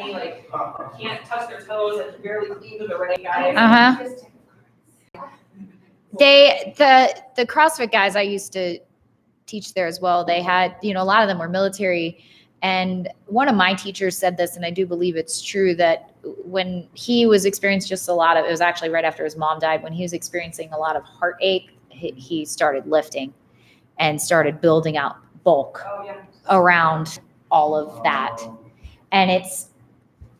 me, like, can't touch their toes, and barely leave them the right guys. The CrossFit guys I used to teach there as well, they had, a lot of them were military. And one of my teachers said this, and I do believe it's true, that when he was experiencing just a lot of, it was actually right after his mom died, when he was experiencing a lot of heartache, he started lifting and started building out bulk around all of that. And it's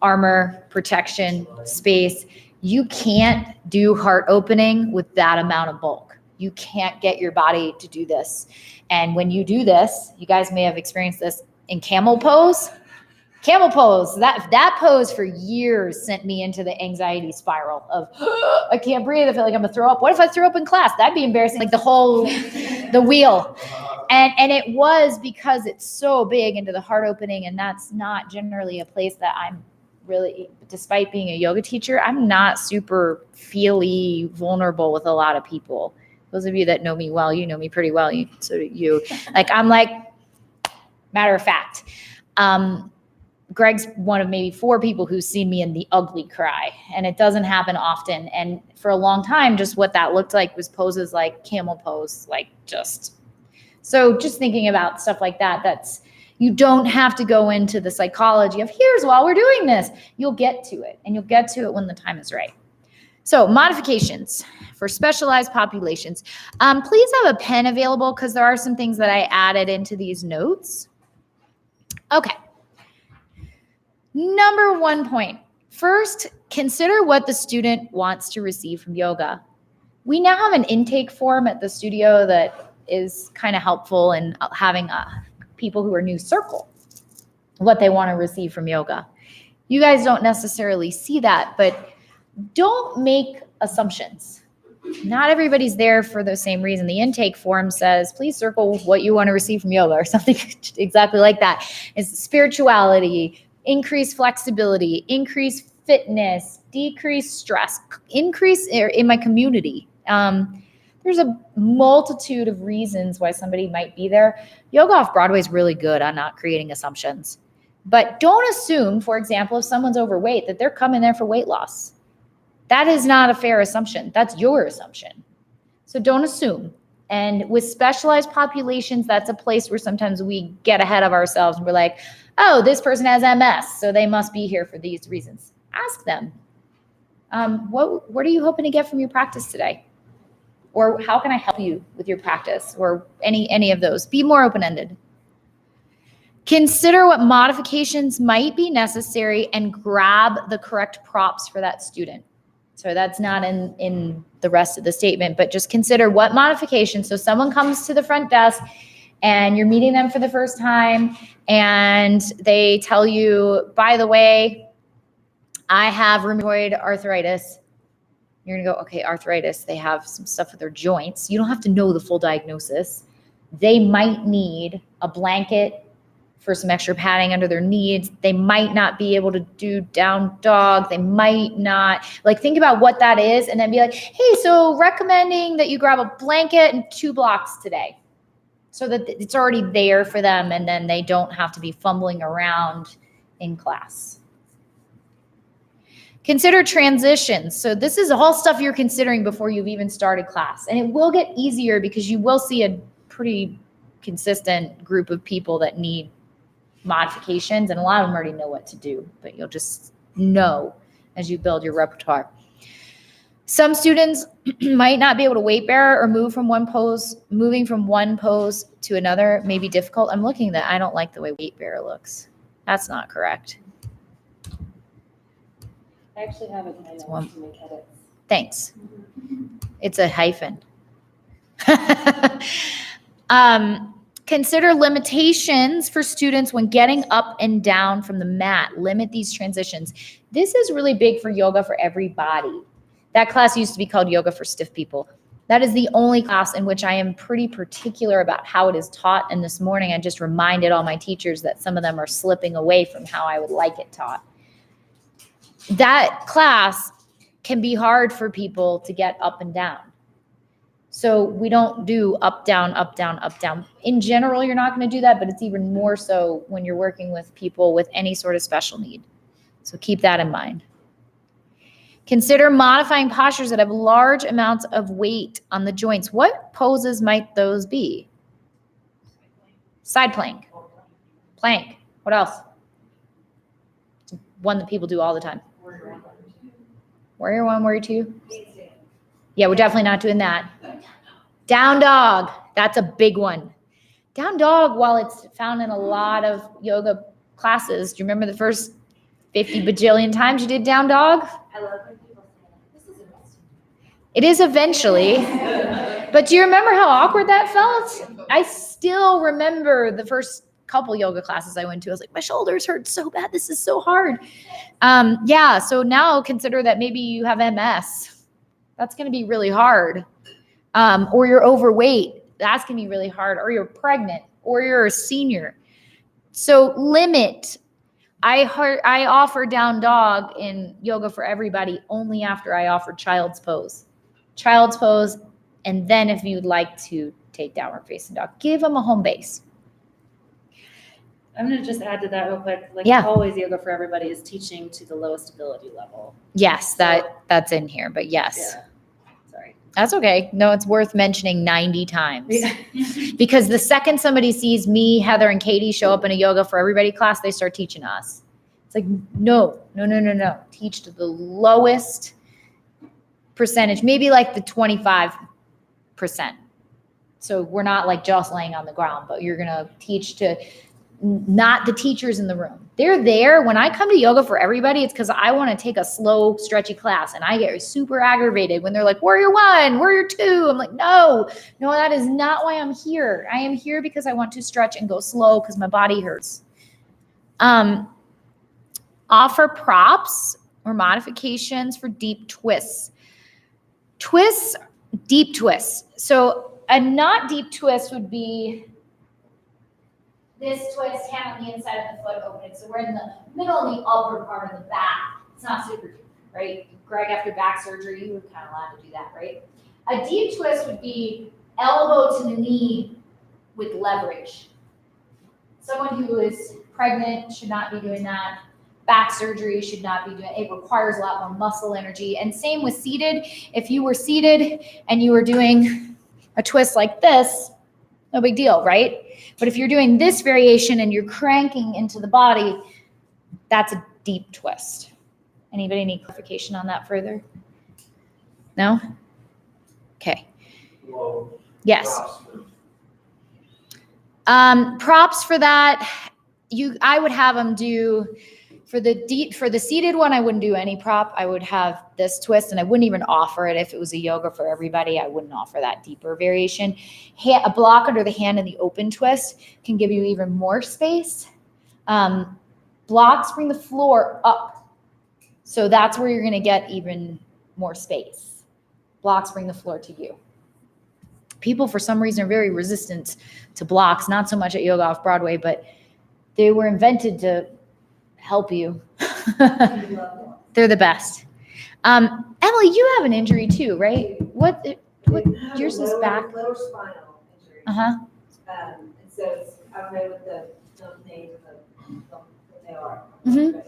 armor, protection, space. You can't do heart opening with that amount of bulk. You can't get your body to do this. And when you do this, you guys may have experienced this in camel pose. Camel pose, that pose for years sent me into the anxiety spiral of, I can't breathe. I feel like I'm gonna throw up. What if I threw up in class? That'd be embarrassing. Like the wheel. And it was because it's so big into the heart opening, and that's not generally a place that I'm really, despite being a yoga teacher, I'm not super feely vulnerable with a lot of people. Those of you that know me well, you know me pretty well. So do you. Like, I'm like, matter of fact. Greg's one of maybe 4 people who's seen me in the ugly cry, and it doesn't happen often. And for a long time, just what that looked like was poses like camel pose, so just thinking about stuff like that, you don't have to go into the psychology of here's while we're doing this. You'll get to it, and you'll get to it when the time is right. So modifications for specialized populations. Please have a pen available because there are some things that I added into these notes. Okay. Number 1 point. First, consider what the student wants to receive from yoga. We now have an intake form at the studio that is kind of helpful in having people who are new circle what they want to receive from yoga. You guys don't necessarily see that, but don't make assumptions. Not everybody's there for the same reason. The intake form says, please circle what you want to receive from yoga, or something exactly like that. It's spirituality, increase flexibility, increase fitness, decrease stress, increase in my community. There's a multitude of reasons why somebody might be there. Yoga Off Broadway is really good on not creating assumptions. But don't assume, for example, if someone's overweight, that they're coming there for weight loss. That is not a fair assumption. That's your assumption. So don't assume. And with specialized populations, that's a place where sometimes we get ahead of ourselves and we're like, oh, this person has MS, so they must be here for these reasons. Ask them, what are you hoping to get from your practice today? Or how can I help you with your practice? Or any of those. Be more open-ended. Consider what modifications might be necessary and grab the correct props for that student. So that's not in the rest of the statement, but just consider what modifications. So someone comes to the front desk and you're meeting them for the first time and they tell you, by the way, I have rheumatoid arthritis. You're gonna go, okay, arthritis, they have some stuff with their joints. You don't have to know the full diagnosis. They might need a blanket for some extra padding under their knees. They might not be able to do down dog. They might not, think about what that is and then be like, hey, so recommending that you grab a blanket and 2 blocks today so that it's already there for them and then they don't have to be fumbling around in class. Consider transitions. So this is all stuff you're considering before you've even started class. And it will get easier because you will see a pretty consistent group of people that need modifications, and a lot of them already know what to do, but you'll just know as you build your repertoire. Some students might not be able to weight bear or moving from one pose to another may be difficult. I'm looking at that. I don't like the way weight bear looks. That's not correct. I actually have it in my notes to make edits. Thanks. It's a hyphen. Consider limitations for students when getting up and down from the mat. Limit these transitions. This is really big for yoga for everybody. That class used to be called Yoga for Stiff People. That is the only class in which I am pretty particular about how it is taught. And this morning, I just reminded all my teachers that some of them are slipping away from how I would like it taught. That class can be hard for people to get up and down. So we don't do up, down, up, down, up, down. In general, you're not going to do that, but it's even more so when you're working with people with any sort of special need. So keep that in mind. Consider modifying postures that have large amounts of weight on the joints. What poses might those be? Side plank, plank. What else? One that people do all the time. Warrior one, warrior two. Yeah, we're definitely not doing that. Down dog. That's a big one. Down dog, while it's found in a lot of yoga classes, do you remember the first 50 bajillion times you did down dog? I love when people say, this is interesting. It is eventually. But do you remember how awkward that felt? I still remember the first couple yoga classes I went to. I was like, my shoulders hurt so bad. This is so hard. Yeah, so now consider that maybe you have MS. That's going to be really hard. Or you're overweight. That's going to be really hard. Or you're pregnant. Or you're a senior. So limit. I offer down dog in Yoga for Everybody only after I offer child's pose. Child's pose, and then if you'd like to take downward facing dog, give them a home base. I'm going to just add to that real quick. Like Yeah. always, Yoga for Everybody is teaching to the lowest ability level. Yes, that's in here, but yes. Yeah. Sorry. That's okay. No, it's worth mentioning 90 times. Yeah. Because the second somebody sees me, Heather, and Katie show up in a Yoga for Everybody class, they start teaching us. It's like, no. Teach to the lowest percentage, maybe like the 25%. So we're not like just laying on the ground, but you're going to teach to not the teachers in the room. They're there. When I come to Yoga for Everybody, it's because I want to take a slow, stretchy class, and I get super aggravated when they're like, warrior one, warrior two. I'm like, no, that is not why I'm here. I am here because I want to stretch and go slow because my body hurts. Offer props or modifications for deep twists. Deep twists. So a not deep twist would be this twist, hand on the inside of the foot open. So we're in the middle and the upper part of the back. It's not super deep, right? Greg, after back surgery, you were kind of allowed to do that, right? A deep twist would be elbow to the knee with leverage. Someone who is pregnant should not be doing that. Back surgery should not be doing it. It requires a lot more muscle energy. And same with seated. If you were seated and you were doing a twist like this, no big deal, right? But if you're doing this variation and you're cranking into the body, that's a deep twist. Anybody need clarification on that further? No? Okay. Well, Yes. Props for that, I would have them do for the seated one. I wouldn't do any prop. I would have this twist, and I wouldn't even offer it if it was a Yoga for Everybody. I wouldn't offer that deeper variation. A block under the hand and the open twist can give you even more space. Blocks bring the floor up, so that's where you're going to get even more space. Blocks bring the floor to you. People, for some reason, are very resistant to blocks, not so much at Yoga Off Broadway, but they were invented to help you. They're the best. Emily, you have an injury too, right? What yours is back? Lower spinal injury. Uh-huh. And so I don't know what the names of what they are. Mhm.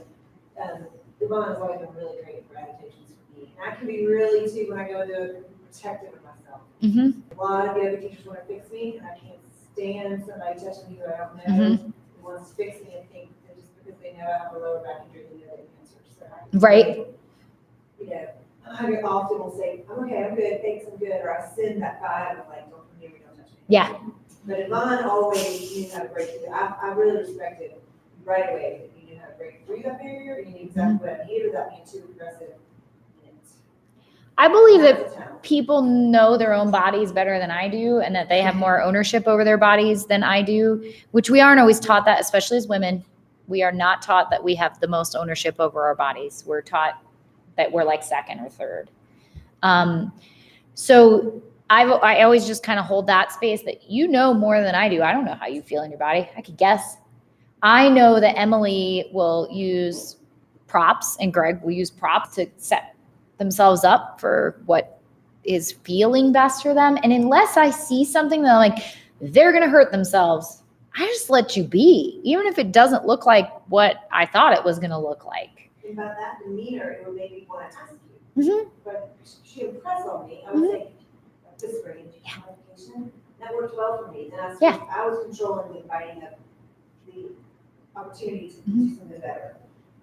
But, Yvonne has always been really great for adaptations for me. And I can be really too, when I go into it, protective of myself. Mm-hmm. A lot of yoga teachers want to fix me, and I can't stand somebody touching me who I don't know. Mhm. Who wants to fix me and think that just because they know I have a lower back injury, they know they have cancer. So I can, Right. you know, I often will say, I'm okay, I'm good, thanks, I'm good, or I send that vibe of like, don't come near me, don't touch me. Yeah. But Yvonne always knew how to break through. I really respected right away that you knew how to break through that barrier, you knew exactly what I needed without being too aggressive. I believe that That's a talent. people know their own bodies better than I do, and that they have more ownership over their bodies than I do, which we aren't always taught that, especially as women. We are not taught that we have the most ownership over our bodies. We're taught that we're like second or third. So I always just kind of hold that space that you know more than I do. I don't know how you feel in your body. I could guess. I know that Emily will use props and Greg will use props to set themselves up for what is feeling best for them. And unless I see something that I'm like, they're going to hurt themselves, I just let you be, even if it doesn't look like what I thought it was going to look like. And by that demeanor, it would make me want to ask you. Mhm. But she impressed on me. I would say, this grade, education, that worked well for me. And Yeah. I was controlling the inviting of the opportunity to Mm-hmm. do something better.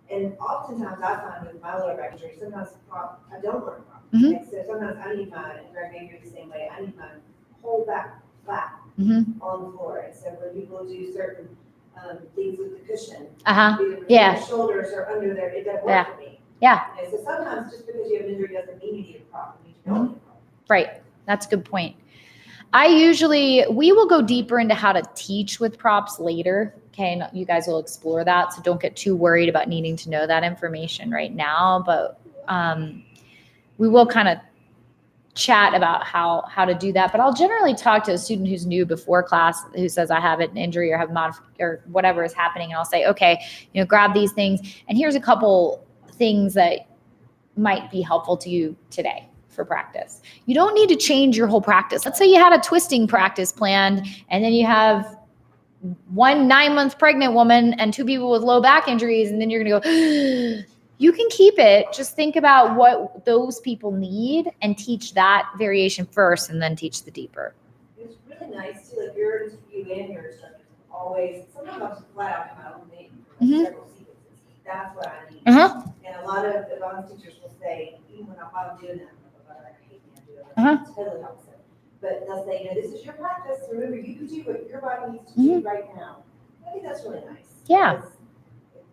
And oftentimes I find with my lower back injury, sometimes I don't learn from. Mhm. Like, so sometimes I need my drag anchor the same way. I need my whole back flat Mhm. on the floor. And so when people do certain things with the cushion, Uh-huh. either between Yeah. their shoulders or under there, it doesn't Yeah. work for me. Yeah. And so sometimes just because you have an injury doesn't mean you need a problem. You don't need a problem. Right. That's a good point. We will go deeper into how to teach with props later. Okay. And you guys will explore that. So don't get too worried about needing to know that information right now. But we will kind of chat about how to do that. But I'll generally talk to a student who's new before class who says, I have an injury or have or whatever is happening. And I'll say, okay, grab these things. And here's a couple things that might be helpful to you today for practice. You don't need to change your whole practice. Let's say you had a twisting practice planned and then you have 1 9-month pregnant woman and 2 people with low back injuries, and then you're going to go, you can keep it. Just think about what those people need and teach that variation first and then teach the deeper. It's really nice too, like your interview and your instructors always, sometimes I'll just flat out come out with me for Mhm. several sequences. That's what I need. Uh-huh. And a lot of advanced teachers will say, even when I'm doing that, I hate when I do it. Uh-huh. It's totally opposite. But they'll say, this is your practice. Remember, you can do what your body needs to do right now. I think that's really nice. Yeah. because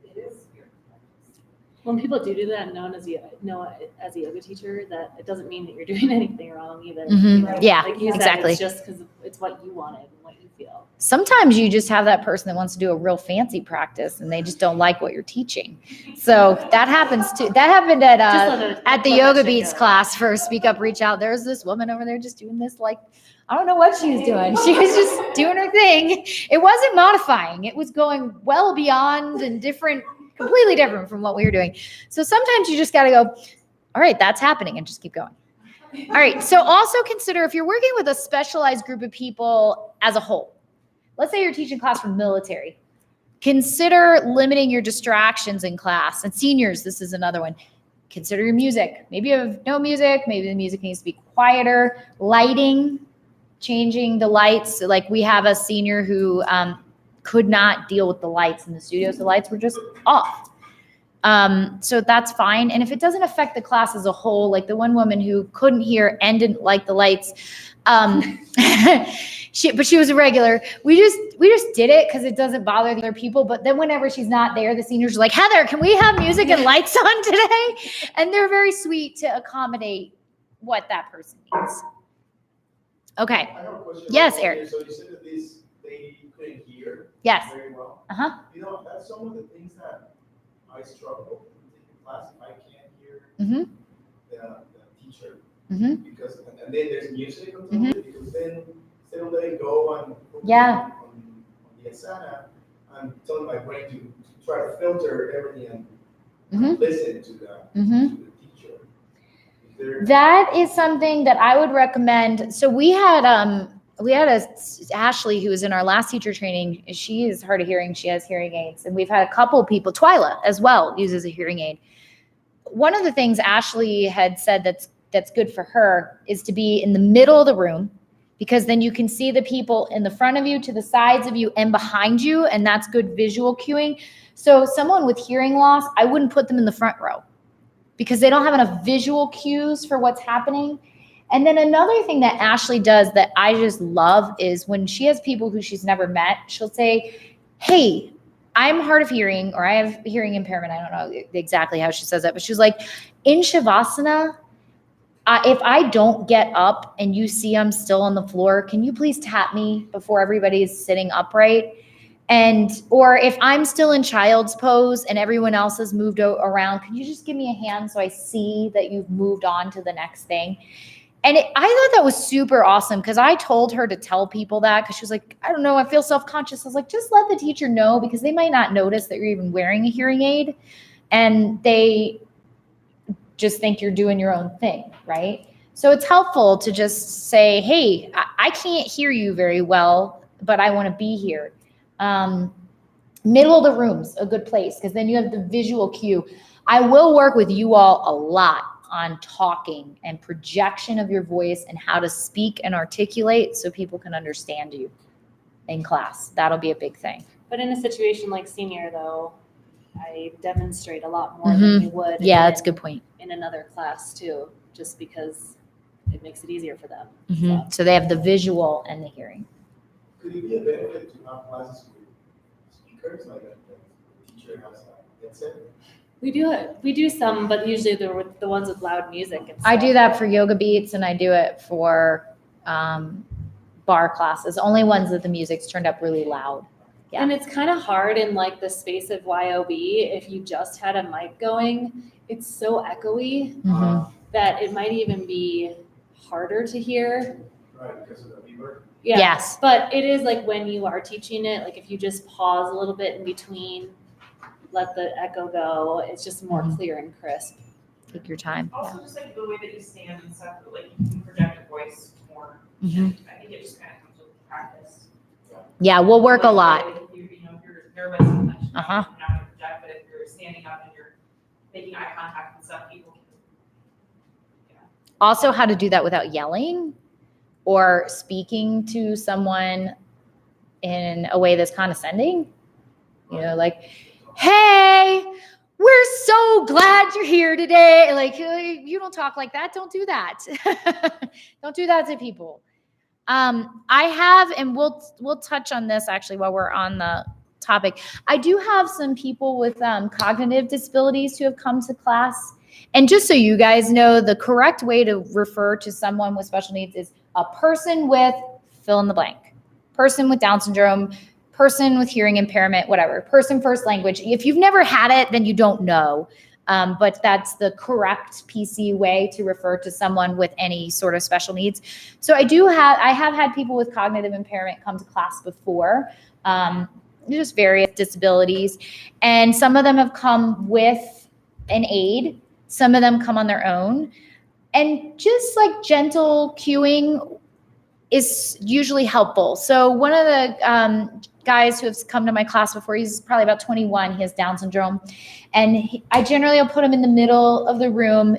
It is your practice. When people do that, known as a yoga teacher, that it doesn't mean that you're doing anything wrong either. Mhm. Right. Yeah, Like you said, exactly. it's just because it's what you wanted and what you feel. Sometimes you just have that person that wants to do a real fancy practice and they just don't like what you're teaching. So that happens too. That happened at the let Yoga that shit Beats go. class for Speak Up, Reach Out. There's this woman over there just doing this, like, I don't know what she was doing. She was just doing her thing. It wasn't modifying. It was going well beyond and different, completely different from what we were doing. So sometimes you just got to go, all right, that's happening, and just keep going. All right. So also consider if you're working with a specialized group of people as a whole. Let's say you're teaching class from military. Consider limiting your distractions in class. And seniors, this is another one. Consider your music. Maybe you have no music. Maybe the music needs to be quieter. Lighting, changing the lights. So like we have a senior who could not deal with the lights in the studio. So the lights were just off. So that's fine. And if it doesn't affect the class as a whole, like the one woman who couldn't hear and didn't like the lights, but she was a regular. We just did it because it doesn't bother the other people. But then whenever she's not there, the seniors are like, Heather, can we have music and lights on today? And they're very sweet to accommodate what that person needs. Okay. I have a question. Yes, Eric. So you said that this lady couldn't hear Yes. very well. Uh-huh. That's some of the things that I struggle with in class if I can't hear Mm-hmm. the teacher. Mm-hmm. Because, and then there's music on top of it, because then instead of letting go on Yeah. on the asana, I'm telling my brain to try to filter everything and Mhm. listen to Mhm. to the teacher. Is there- That is something that I would recommend. So we had Ashley who was in our last teacher training. She is hard of hearing. She has hearing aids, and we've had a couple people. Twyla as well uses a hearing aid. One of the things Ashley had said that's good for her is to be in the middle of the room, because then you can see the people in the front of you, to the sides of you, and behind you, and that's good visual cueing. So someone with hearing loss, I wouldn't put them in the front row because they don't have enough visual cues for what's happening. And then another thing that Ashley does that I just love is when she has people who she's never met, she'll say, hey, I'm hard of hearing, or I have hearing impairment. I don't know exactly how she says that, but she was like, in Shavasana, if I don't get up and you see I'm still on the floor, can you please tap me before everybody's sitting upright? Or if I'm still in child's pose and everyone else has moved around, can you just give me a hand so I see that you've moved on to the next thing? And I thought that was super awesome, because I told her to tell people that, because she was like, I don't know, I feel self-conscious. I was like, just let the teacher know, because they might not notice that you're even wearing a hearing aid, and they just think you're doing your own thing, right? So it's helpful to just say, hey, I can't hear you very well, but I want to be here. Middle of the room's a good place, because then you have the visual cue. I will work with you all a lot on talking and projection of your voice and how to speak and articulate so people can understand you in class. That'll be a big thing. But in a situation like senior though, I demonstrate a lot more than you would. Yeah, that's a good point. In another class too, just because it makes it easier for them. So they have the visual and the hearing. Could it be a benefit to have classes with speakers, like a teacher has a headset? We do some, but usually they're with the ones with loud music and stuff. I do that for yoga beats and I do it for bar classes, only ones that the music's turned up really loud. Yeah. And it's kind of hard in like the space of YOB, if you just had a mic going, it's so echoey that it might even be harder to hear. Right, because of the reverb. Yeah. Yes. But it is like when you are teaching it, like if you just pause a little bit in between, let the echo go, it's just more clear and crisp. Take your time. Also, just like the way that you stand and stuff, like you can project your voice more. Mhm. I think it just kind of comes with practice. Yeah, we'll work a lot. If you know, if you're nervous and such, you're Uh-huh. not gonna project, but if you're standing up and you're making eye contact and stuff, people can. Also, how to do that without yelling or speaking to someone in a way that's condescending. You know, like, hey, we're so glad you're here today. Like, you don't talk like that. Don't do that. Don't do that to people. I have, and we'll touch on this actually while we're on the topic. I do have some people with cognitive disabilities who have come to class. And just so you guys know, the correct way to refer to someone with special needs is a person with fill in the blank, person with Down syndrome, person with hearing impairment, whatever, person first language. If you've never had it, then you don't know. But that's the correct PC way to refer to someone with any sort of special needs. So I have had people with cognitive impairment come to class before, just various disabilities. And some of them have come with an aid. Some of them come on their own. And just like gentle cueing is usually helpful. So one of the guys who has come to my class before, he's probably about 21, he has Down syndrome. And I generally will put him in the middle of the room.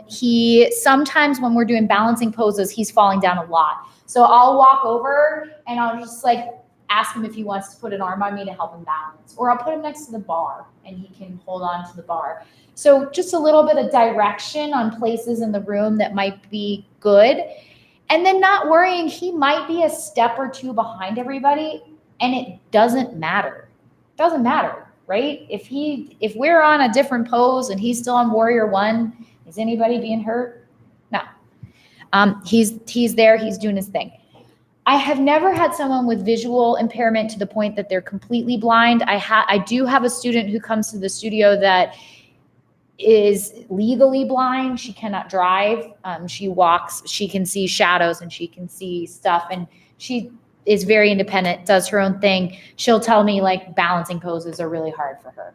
Sometimes when we're doing balancing poses, he's falling down a lot. So I'll walk over and I'll just like ask him if he wants to put an arm on me to help him balance. Or I'll put him next to the bar and he can hold on to the bar. So just a little bit of direction on places in the room that might be good. And then not worrying, he might be a step or two behind everybody and it doesn't matter. It doesn't matter, right? If we're on a different pose and he's still on Warrior One, is anybody being hurt? No. He's there, he's doing his thing. I have never had someone with visual impairment to the point that they're completely blind. I do have a student who comes to the studio that is legally blind. She cannot drive. She walks, she can see shadows and she can see stuff. And she is very independent, does her own thing. She'll tell me like balancing poses are really hard for her.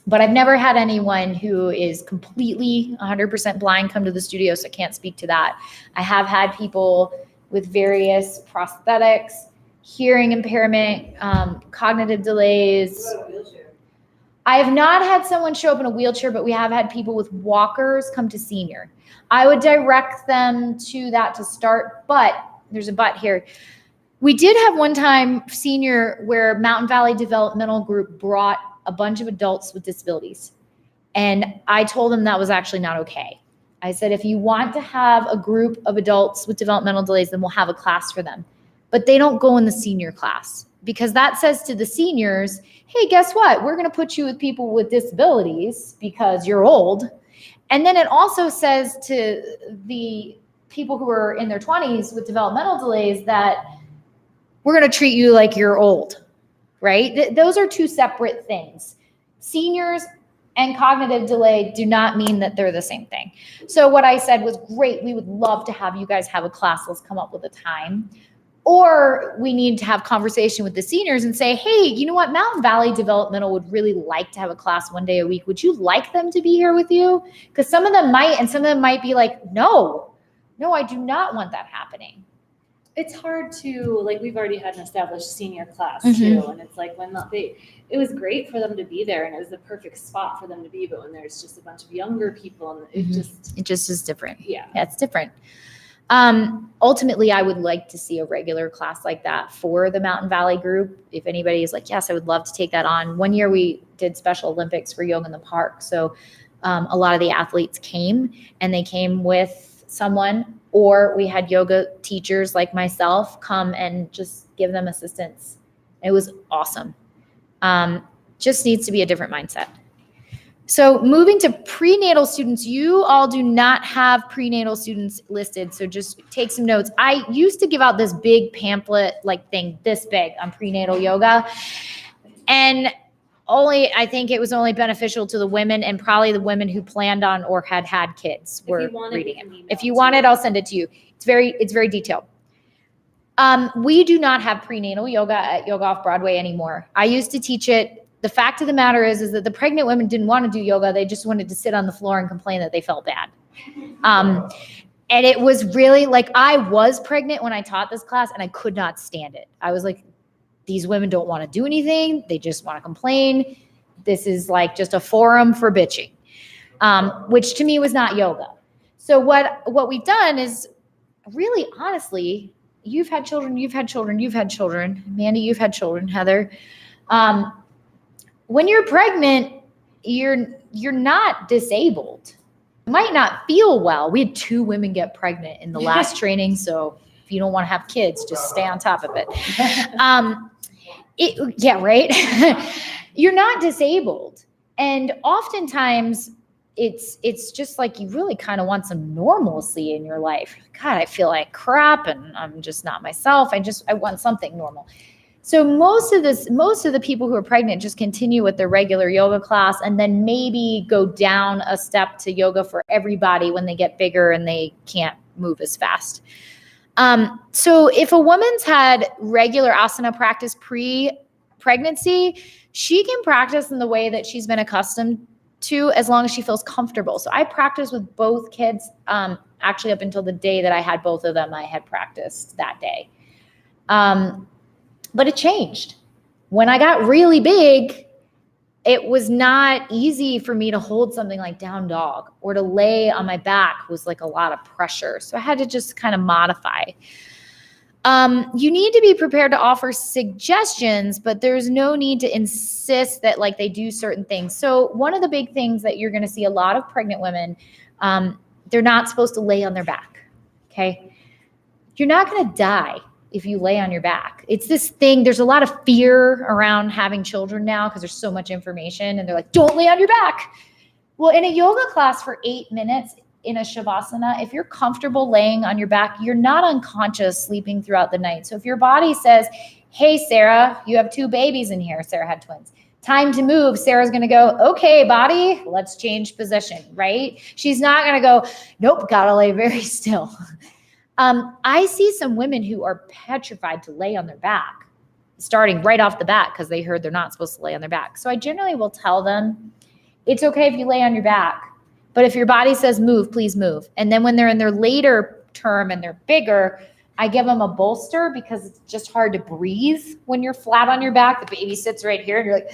But I've never had anyone who is completely 100% blind come to the studio, so I can't speak to that. I have had people with various prosthetics, hearing impairment, cognitive delays. What about a wheelchair? I have not had someone show up in a wheelchair, but we have had people with walkers come to senior. I would direct them to that to start, but there's a but here. We did have one time senior where Mountain Valley Developmental Group brought a bunch of adults with disabilities. And I told them that was actually not okay. I said, if you want to have a group of adults with developmental delays, then we'll have a class for them. But they don't go in the senior class because that says to the seniors, hey, guess what? We're going to put you with people with disabilities because you're old. And then it also says to the people who are in their 20s with developmental delays that we're going to treat you like you're old, right? Those are two separate things. Seniors and cognitive delay do not mean that they're the same thing. So what I said was, great, we would love to have you guys have a class. Let's come up with a time. Or we need to have conversation with the seniors and say, hey, you know what? Mountain Valley Developmental would really like to have a class one day a week. Would you like them to be here with you? Because some of them might, and some of them might be like, no, I do not want that happening. it's hard to, like, we've already had an established senior class Mhm. too, and it's like when it was great for them to be there and it was the perfect spot for them to be, but when there's just a bunch of younger people and it Mhm. just, It just is different. yeah. Yeah, it's different. Ultimately, I would like to see a regular class like that for the Mountain Valley group. If anybody is like, yes, I would love to take that on. One year we did Special Olympics for Yoga in the Park. So a lot of the athletes came and they came with someone, or we had yoga teachers like myself come and just give them assistance. It was awesome. Just needs to be a different mindset. So moving to prenatal students, you all do not have prenatal students listed. So just take some notes. I used to give out this big pamphlet like thing this big on prenatal yoga. And I think it was only beneficial to the women, and probably the women who planned on or had kids were If you want reading we it. can email If you to want it, I'll send it to you. It's very detailed. We do not have prenatal yoga at Yoga Off Broadway anymore. I used to teach it. The fact of the matter is that the pregnant women didn't want to do yoga. They just wanted to sit on the floor and complain that they felt bad. And it was really like, I was pregnant when I taught this class and I could not stand it. I was like, these women don't want to do anything. They just want to complain. This is like just a forum for bitching, which to me was not yoga. So what we've done is really, honestly, you've had children. Mandy, you've had children. Heather, when you're pregnant, you're not disabled. You might not feel well. We had 2 women get pregnant in the last training. So if you don't want to have kids, just stay on top of it. Yeah, right. You're not disabled. And oftentimes it's just like you really kind of want some normalcy in your life. God, I feel like crap and I'm just not myself. I want something normal. So most of the people who are pregnant just continue with their regular yoga class and then maybe go down a step to yoga for everybody when they get bigger and they can't move as fast. So if a woman's had regular asana practice pre-pregnancy, she can practice in the way that she's been accustomed to as long as she feels comfortable. So I practiced with both kids. Actually, up until the day that I had both of them, I had practiced that day. But it changed. When I got really big, it was not easy for me to hold something like down dog, or to lay on my back was like a lot of pressure. So I had to just kind of modify. You need to be prepared to offer suggestions, but there's no need to insist that like they do certain things. So one of the big things that you're going to see a lot of pregnant women, they're not supposed to lay on their back. Okay. You're not going to die if you lay on your back. It's this thing. There's a lot of fear around having children now because there's so much information and they're like, don't lay on your back. Well, in a yoga class for 8 minutes in a shavasana, if you're comfortable laying on your back, you're not unconscious sleeping throughout the night. So if your body says, hey, Sarah, you have 2 babies in here. Sarah had twins. Time to move. Sarah's going to go, okay, body, let's change position, right? She's not going to go, nope, gotta lay very still. I see some women who are petrified to lay on their back, starting right off the bat because they heard they're not supposed to lay on their back. So I generally will tell them, it's okay if you lay on your back, but if your body says move, please move. And then when they're in their later term and they're bigger, I give them a bolster because it's just hard to breathe when you're flat on your back. The baby sits right here and you're like,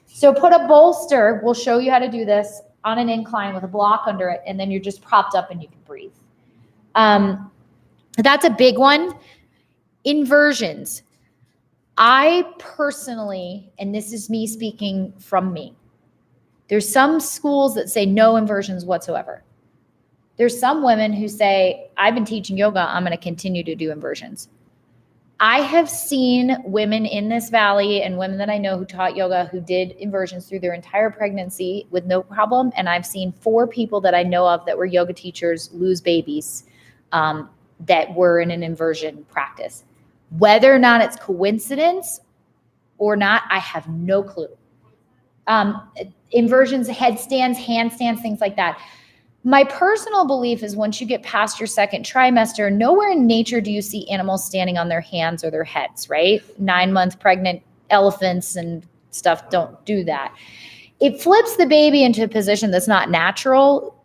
so put a bolster. We'll show you how to do this on an incline with a block under it. And then you're just propped up and you can breathe. That's a big one. Inversions. I personally, and this is me speaking from me, there's some schools that say no inversions whatsoever. There's some women who say, I've been teaching yoga, I'm going to continue to do inversions. I have seen women in this valley and women that I know who taught yoga who did inversions through their entire pregnancy with no problem. And I've seen 4 people that I know of that were yoga teachers lose babies that were in an inversion practice. Whether or not it's coincidence or not, I have no clue. Inversions, headstands, handstands, things like that. My personal belief is once you get past your 2nd trimester, nowhere in nature do you see animals standing on their hands or their heads, right? 9-month pregnant elephants and stuff don't do that. It flips the baby into a position that's not natural.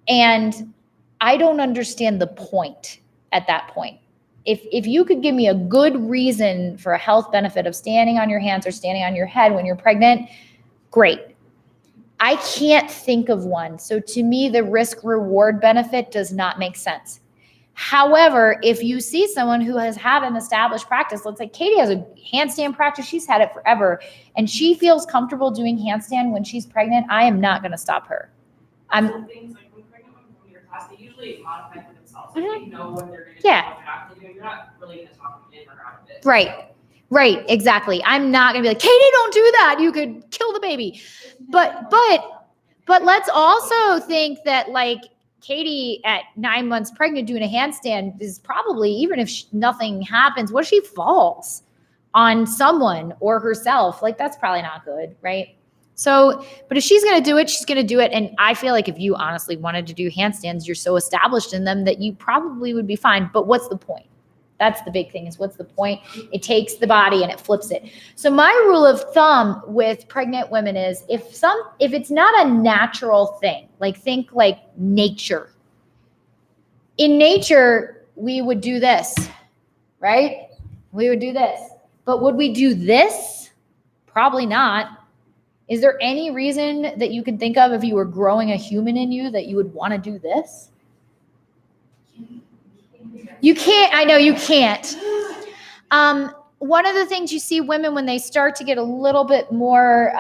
And I don't understand the point at that point. if you could give me a good reason for a health benefit of standing on your hands or standing on your head when you're pregnant, great. I can't think of one. So to me, the risk reward benefit does not make sense. However, if you see someone who has had an established practice, let's say Katie has a handstand practice, she's had it forever, and she feels comfortable doing handstand when she's pregnant, I am not going to stop her. Some things like when pregnant women come to your class, they usually modify for themselves. Like they know what they're going to do, Yeah. what they're not going to do. You're not really going to talk them in or out of it. Right, exactly. I'm not going to be like, Katie, don't do that. You could kill the baby. But let's also think that like Katie at 9 months pregnant doing a handstand is probably, even if nothing happens, what if she falls on someone or herself? Like that's probably not good, right? So, but if she's going to do it, she's going to do it. And I feel like if you honestly wanted to do handstands, you're so established in them that you probably would be fine. But what's the point? That's the big thing, is what's the point? It takes the body and it flips it. So my rule of thumb with pregnant women is if it's not a natural thing, like think like nature. In nature, we would do this, right? We would do this. But would we do this? Probably not. Is there any reason that you can think of if you were growing a human in you that you would want to do this? You can't. I know you can't. One of the things you see women when they start to get a little bit more,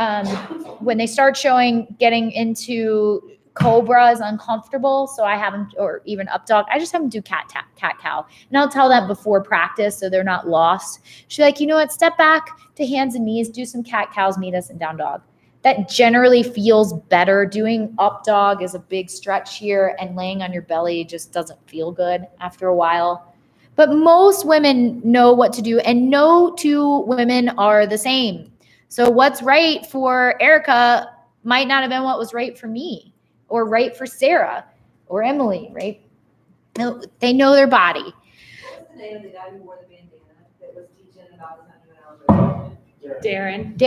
when they start getting into cobra is uncomfortable. So I have them, or even up dog, I just have them do cat cow. And I'll tell them before practice so they're not lost. She's like, you know what, step back to hands and knees, do some cat cows, meet us, and down dog. That generally feels better. Doing up dog is a big stretch here, and laying on your belly just doesn't feel good after a while. But most women know what to do, and no two women are the same. So what's right for Erica might not have been what was right for me, or right for Sarah or Emily, right? No, they know their body. What's the name of the guy who wore the bandana that was teaching about the 100 hours? Darren.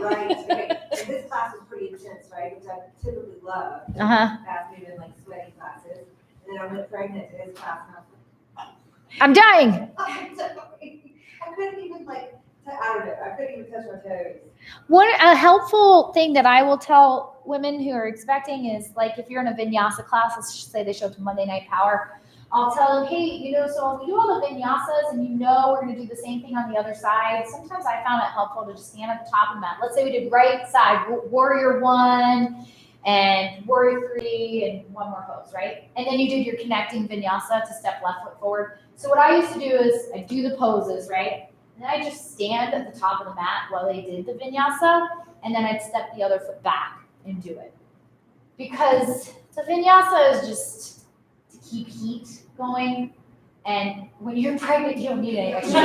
Right. And this class was pretty intense, right? Which I typically love. Uh-huh. Past me in like sweaty classes. And then I went pregnant to his class and I was I'm dying. like, I couldn't even like, I don't know, I couldn't even touch my toes. A helpful thing that I will tell women who are expecting is, like, if you're in a vinyasa class, let's just say they show up to Monday Night Power, I'll tell them, hey, so if we do all the vinyasas and we're going to do the same thing on the other side, sometimes I found it helpful to just stand at the top of the mat. Let's say we did right side, warrior 1 and warrior 3 and one more pose, right? And then you did your connecting vinyasa to step left foot forward. So what I used to do is I do the poses, right? And then I just stand at the top of the mat while they did the vinyasa, and then I'd step the other foot back and do it. Because the vinyasa is just to keep heat going, and when you're pregnant, you don't need any extra.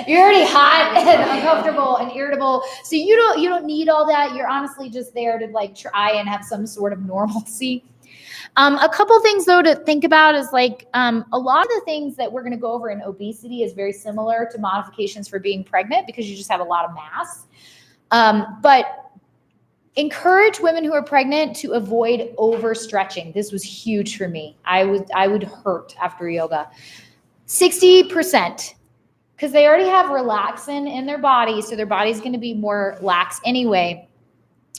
You're already hot and uncomfortable and irritable, so you don't need all that. You're honestly just there to like try and have some sort of normalcy. A couple things though to think about is like a lot of the things that we're going to go over in obesity is very similar to modifications for being pregnant, because you just have a lot of mass. But encourage women who are pregnant to avoid overstretching. This was huge for me. I would hurt after yoga. 60%, because they already have relaxin in their body, so their body's going to be more lax anyway.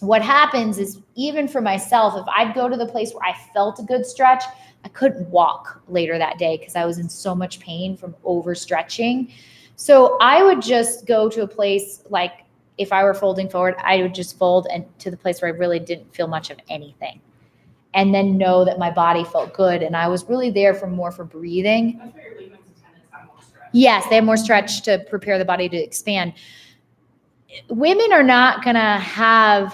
What happens is, even for myself, if I'd go to the place where I felt a good stretch, I couldn't walk later that day because I was in so much pain from overstretching. So I would just go to a place like, if I were folding forward, I would just fold and to the place where I really didn't feel much of anything. And then know that my body felt good. And I was really there more for breathing. That's where your ligaments and tendons have more stretch. Yes, they have more stretch to prepare the body to expand. Women are not going to have,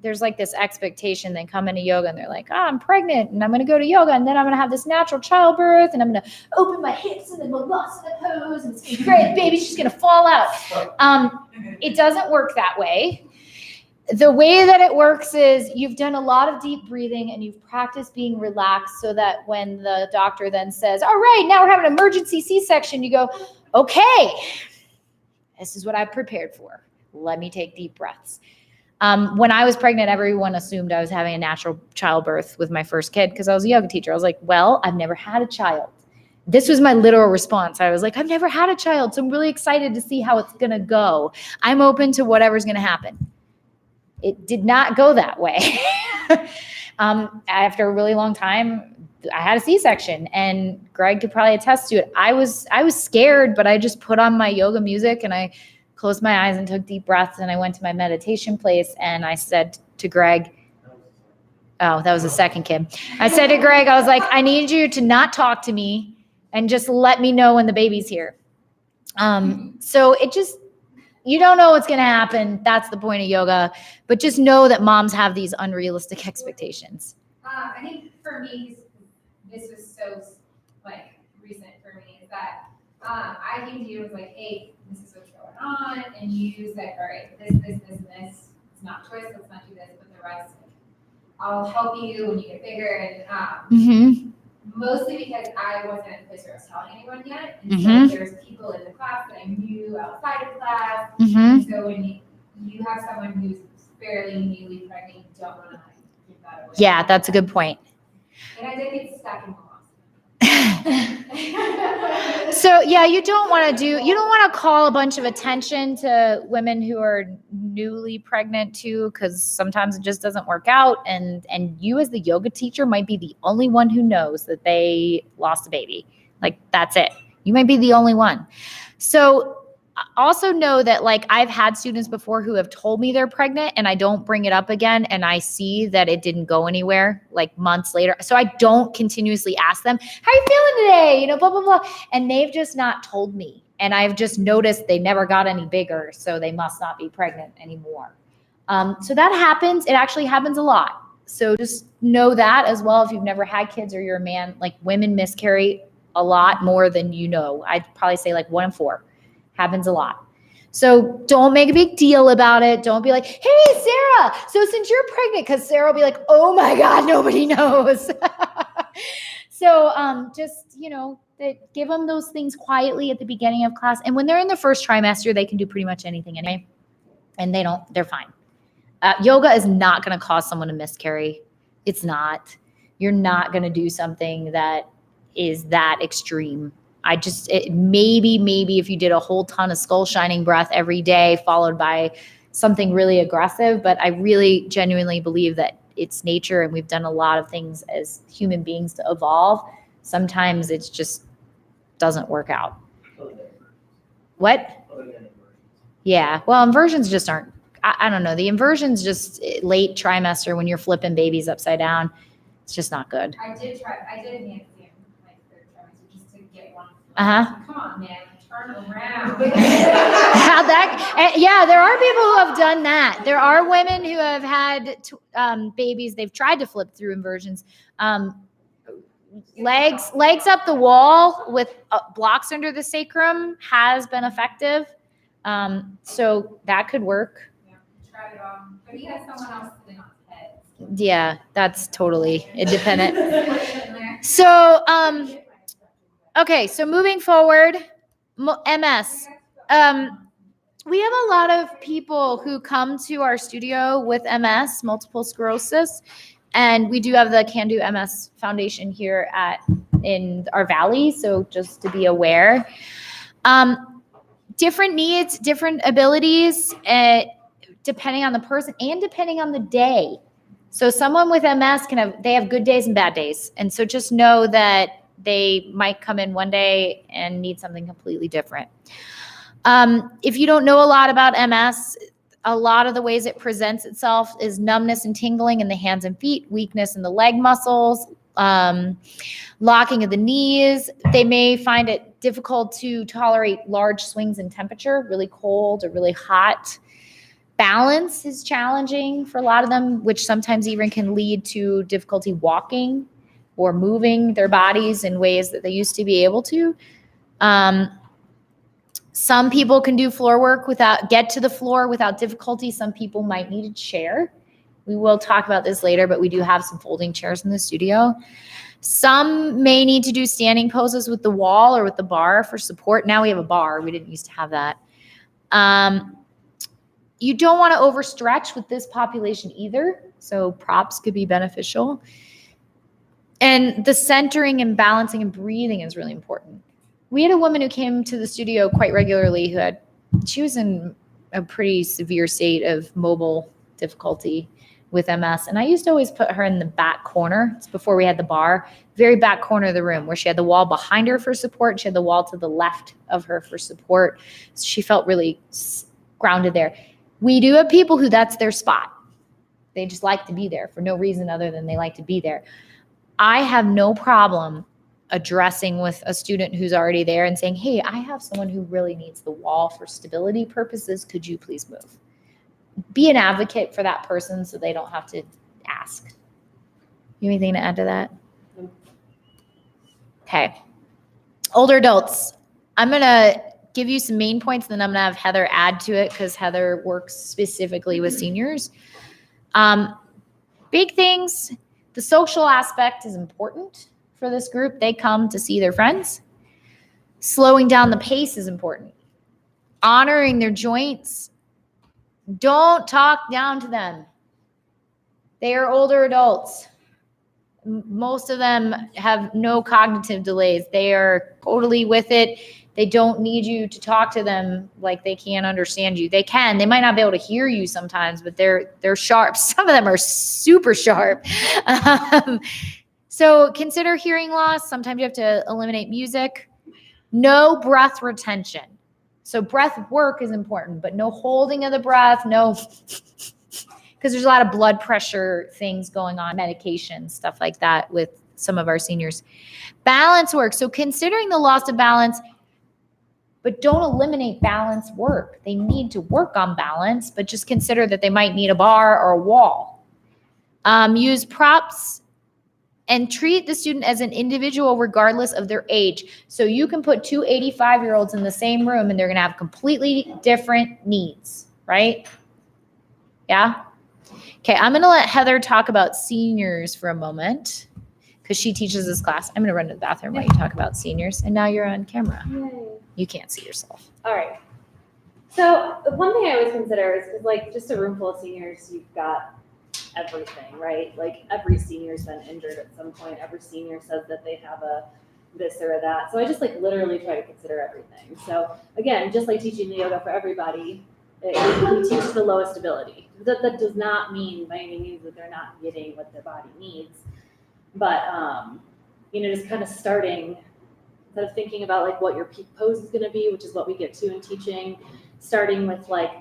there's like this expectation. They come into yoga and they're like, I'm pregnant and I'm going to go to yoga and then I'm going to have this natural childbirth and I'm going to open my hips and then Malasana pose and it's going to be great. Baby's just going to fall out. It doesn't work that way. The way that it works is you've done a lot of deep breathing and you've practiced being relaxed so that when the doctor then says, all right, now we're having an emergency C-section, you go, okay, this is what I prepared for. Let me take deep breaths. When I was pregnant, everyone assumed I was having a natural childbirth with my first kid because I was a yoga teacher. I was like, well, I've never had a child. This was my literal response. I was like, I've never had a child, so I'm really excited to see how it's going to go. I'm open to whatever's going to happen. It did not go that way. After a really long time, I had a C-section, and Greg could probably attest to it. I was scared, but I just put on my yoga music and I closed my eyes and took deep breaths, and I went to my meditation place and I said to Greg, oh, that was the second kid. I said to Greg, I was like, I need you to not talk to me and just let me know when the baby's here. So it just, you don't know what's going to happen. That's the point of yoga. But just know that moms have these unrealistic expectations. I think for me, this was so like recent for me, is that I came to you and was like, hey, this is what's going on. And you said, all right, this, and this. It's not choice, let's not do this, but the rest, like, I'll help you when you get bigger. And mostly because I wasn't in a place where I was telling anyone yet. And so there's people in the class that I knew outside of class. And so when you have someone who's fairly newly pregnant, you don't want to give that away. Yeah, that's a good point. And I did get stuck in the loss. So yeah, you don't want to call a bunch of attention to women who are newly pregnant too, because sometimes it just doesn't work out. And you as the yoga teacher might be the only one who knows that they lost a baby. Like, that's it. You might be the only one. So also know that, like, I've had students before who have told me they're pregnant and I don't bring it up again, and I see that it didn't go anywhere like months later. So I don't continuously ask them, how are you feeling today? You know, blah, blah, blah. And they've just not told me. And I've just noticed they never got any bigger, so they must not be pregnant anymore. So that happens. It actually happens a lot. So just know that as well. If you've never had kids or you're a man, like, women miscarry a lot more than you know. I'd probably say like 1 in 4. Happens a lot. So don't make a big deal about it. Don't be like, hey, Sarah, so since you're pregnant, because Sarah will be like, oh my God, nobody knows. So just, give them those things quietly at the beginning of class. And when they're in the first trimester, they can do pretty much anything anyway. And they're fine. Yoga is not going to cause someone to miscarry. It's not. You're not going to do something that is that extreme. Maybe if you did a whole ton of skull shining breath every day, followed by something really aggressive, but I really genuinely believe that it's nature, and we've done a lot of things as human beings to evolve. Sometimes it just doesn't work out. What? Yeah, well, inversions just aren't, I don't know. The inversions just late trimester when you're flipping babies upside down, it's just not good. I did Nancy in my third trimester just to get one. Uh-huh. Come on, man, turn around. Yeah, there are people who have done that. There are women who have had babies. They've tried to flip through inversions. Legs up the wall with blocks under the sacrum has been effective. So that could work. Yeah, tried it on, but he has someone else sitting on his head. Yeah, that's totally independent. So, okay, so moving forward, MS. We have a lot of people who come to our studio with MS, multiple sclerosis, and we do have the Can Do MS Foundation here in our valley, so just to be aware. Different needs, different abilities, depending on the person and depending on the day. So someone with MS they have good days and bad days, and so just know that they might come in one day and need something completely different. If you don't know a lot about MS, a lot of the ways it presents itself is numbness and tingling in the hands and feet, weakness in the leg muscles, locking of the knees. They may find it difficult to tolerate large swings in temperature, really cold or really hot. Balance is challenging for a lot of them, which sometimes even can lead to difficulty walking or moving their bodies in ways that they used to be able to. Some people can do floor work get to the floor without difficulty. Some people might need a chair. We will talk about this later, but we do have some folding chairs in the studio. Some may need to do standing poses with the wall or with the bar for support. Now we have a bar. We didn't used to have that. You don't want to overstretch with this population either. So props could be beneficial. And the centering and balancing and breathing is really important. We had a woman who came to the studio quite regularly she was in a pretty severe state of mobile difficulty with MS. And I used to always put her in the back corner. It's before we had the bar, very back corner of the room where she had the wall behind her for support. She had the wall to the left of her for support. So she felt really grounded there. We do have people who that's their spot. They just like to be there for no reason other than they like to be there. I have no problem addressing with a student who's already there and saying, hey, I have someone who really needs the wall for stability purposes. Could you please move? Be an advocate for that person so they don't have to ask. You have anything to add to that? Okay. Older adults. I'm going to give you some main points, and then I'm going to have Heather add to it because Heather works specifically with seniors. Big things. The social aspect is important for this group. They come to see their friends. Slowing down the pace is important. Honoring their joints. Don't talk down to them. They are older adults. Most of them have no cognitive delays. They are totally with it. They don't need you to talk to them like they can't understand you. They can. They might not be able to hear you sometimes, but they're sharp. Some of them are super sharp. So consider hearing loss. Sometimes you have to eliminate music. No breath retention. So breath work is important, but no holding of the breath, no, because there's a lot of blood pressure things going on, medication, stuff like that with some of our seniors. Balance work. So considering the loss of balance, but don't eliminate balance work. They need to work on balance, but just consider that they might need a bar or a wall. Use props and treat the student as an individual regardless of their age. So you can put two 85-year-olds in the same room and they're going to have completely different needs, right? Yeah? Okay, I'm going to let Heather talk about seniors for a moment because she teaches this class. I'm going to run to the bathroom while you talk about seniors. And now you're on camera. Yay. You can't see yourself. All right. So one thing I always consider is like just a room full of seniors, you've got everything, right? Like every senior's been injured at some point. Every senior says that they have a this or that. So I just like literally try to consider everything. So again, just like teaching the yoga for everybody, we teach the lowest ability. That does not mean by any means that they're not getting what their body needs. But, just kind of starting, instead of thinking about like what your peak pose is going to be, which is what we get to in teaching, starting with like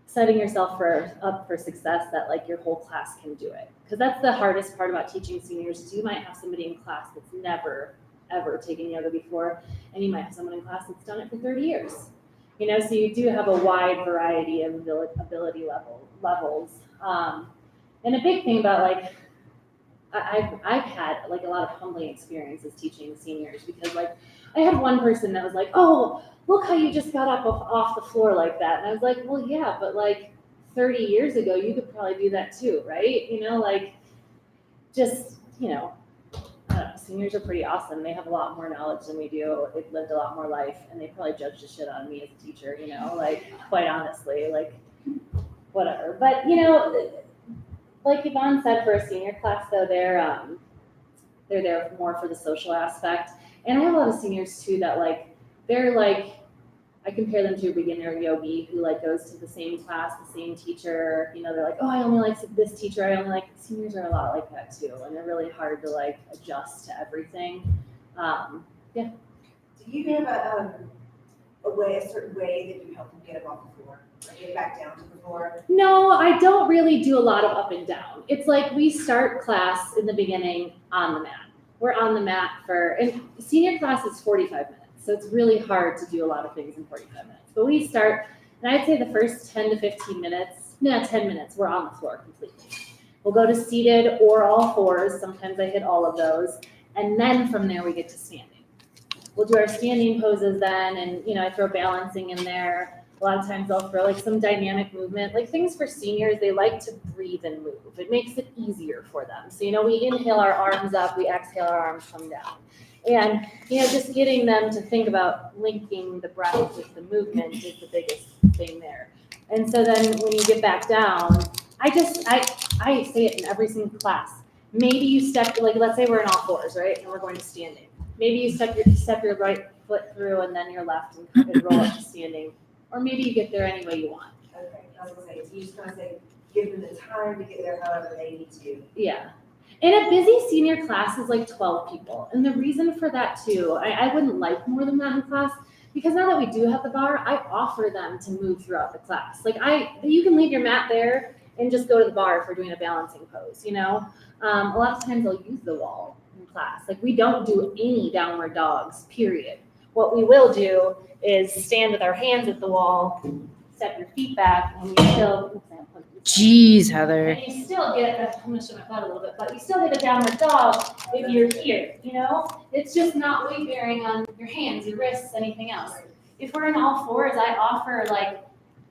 setting yourself up for success that like your whole class can do it. Because that's the hardest part about teaching seniors is you might have somebody in class that's never, ever taken yoga before, and you might have someone in class that's done it for 30 years. So you do have a wide variety of ability levels. And a big thing about like, I've had like a lot of humbling experiences teaching seniors because like I had one person that was like, oh, look how you just got up off the floor like that. And I was like, well, yeah, but like 30 years ago, you could probably do that too, right? I don't know, seniors are pretty awesome. They have a lot more knowledge than we do. They've lived a lot more life, and they probably judge the shit out of me as a teacher, like quite honestly, like whatever. But, like Yvonne said, for a senior class though, they're there more for the social aspect. And I have a lot of seniors too that like, they're like, I compare them to a beginner yogi who like goes to the same class, the same teacher. They're like, oh, I only like this teacher. I only like seniors are a lot like that too, and they're really hard to like adjust to everything. Do you have a certain way that you help them get up off the floor, or get back down to the floor? No, I don't really do a lot of up and down. It's like we start class in the beginning on the mat. We're on the mat and senior class is 45 minutes. So it's really hard to do a lot of things in 45 minutes. But we start, and I'd say the first 10 to 15 minutes, 10 minutes, we're on the floor completely. We'll go to seated or all fours. Sometimes I hit all of those. And then from there, we get to standing. We'll do our standing poses then, and I throw balancing in there. A lot of times I'll throw like some dynamic movement, like things for seniors, they like to breathe and move. It makes it easier for them. So, we inhale our arms up, we exhale our arms come down. And, just getting them to think about linking the breath with the movement is the biggest thing there. And so then when you get back down, I say it in every single class, maybe you step, like, let's say we're in all fours, right? And we're going to standing. Maybe you step your right foot through and then your left and roll up to standing. Or maybe you get there any way you want. Okay, I was gonna say, so you just gonna say, give them the time to get there however they need to. Yeah. And a busy senior class is like 12 people. And the reason for that too, I wouldn't like more than that in class, because now that we do have the bar, I offer them to move throughout the class. Like you can leave your mat there and just go to the bar if we're doing a balancing pose, you know? A lot of times they'll use the wall in class. Like we don't do any downward dogs, period. What we will do is stand with our hands at the wall, step your feet back, and we still, Jeez, Heather. and you still get, I'm gonna show my butt a little bit, but you still get a downward dog if you're here, you know? It's just not weight bearing on your hands, your wrists, anything else. If we're in all fours, I offer like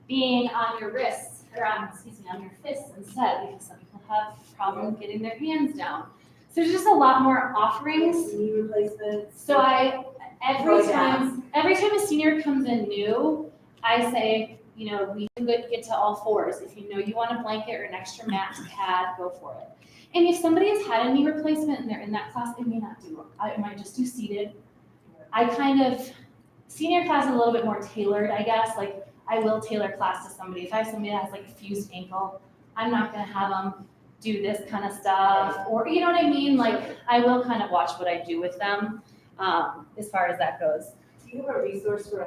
being on your wrists, or on your fists instead, because some people have problems getting their hands down. So there's just a lot more offerings. Knee replacements. So every time a senior comes in new, I say, you know, we can get to all fours. If you know you want a blanket or an extra mat to pad, go for it. And if somebody has had a knee replacement and they're in that class, it might just do seated. Senior class is a little bit more tailored, I guess. Like I will tailor class to somebody. If I have somebody that has like a fused ankle, I'm not gonna have them do this kind of stuff, or you know what I mean? Like I will kind of watch what I do with them as far as that goes. Do you have a resource for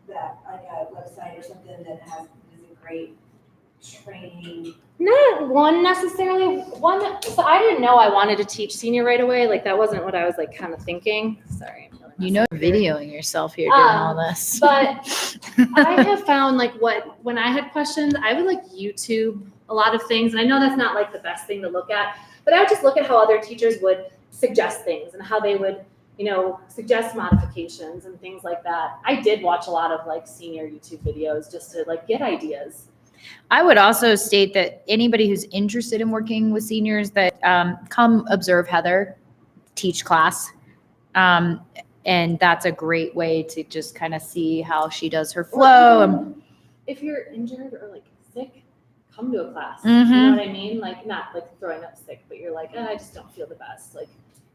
that, like a website or something that has really great training? Not one necessarily. So I didn't know I wanted to teach senior right away. Like that wasn't what I was like kind of thinking. Sorry. I'm really You know, you're videoing yourself here doing all this. But I have found like when I had questions, I would like YouTube a lot of things. And I know that's not like the best thing to look at, but I would just look at how other teachers would suggest things and how they would, you know, suggest modifications and things like that. I did watch a lot of like senior YouTube videos just to like get ideas. I would also state that anybody who's interested in working with seniors that come observe Heather teach class. And that's a great way to just kind of see how she does her flow. If you're injured or like sick, come to a class. Mhm. You know what I mean? Like not like throwing up sick, but you're like, I just don't feel the best. Like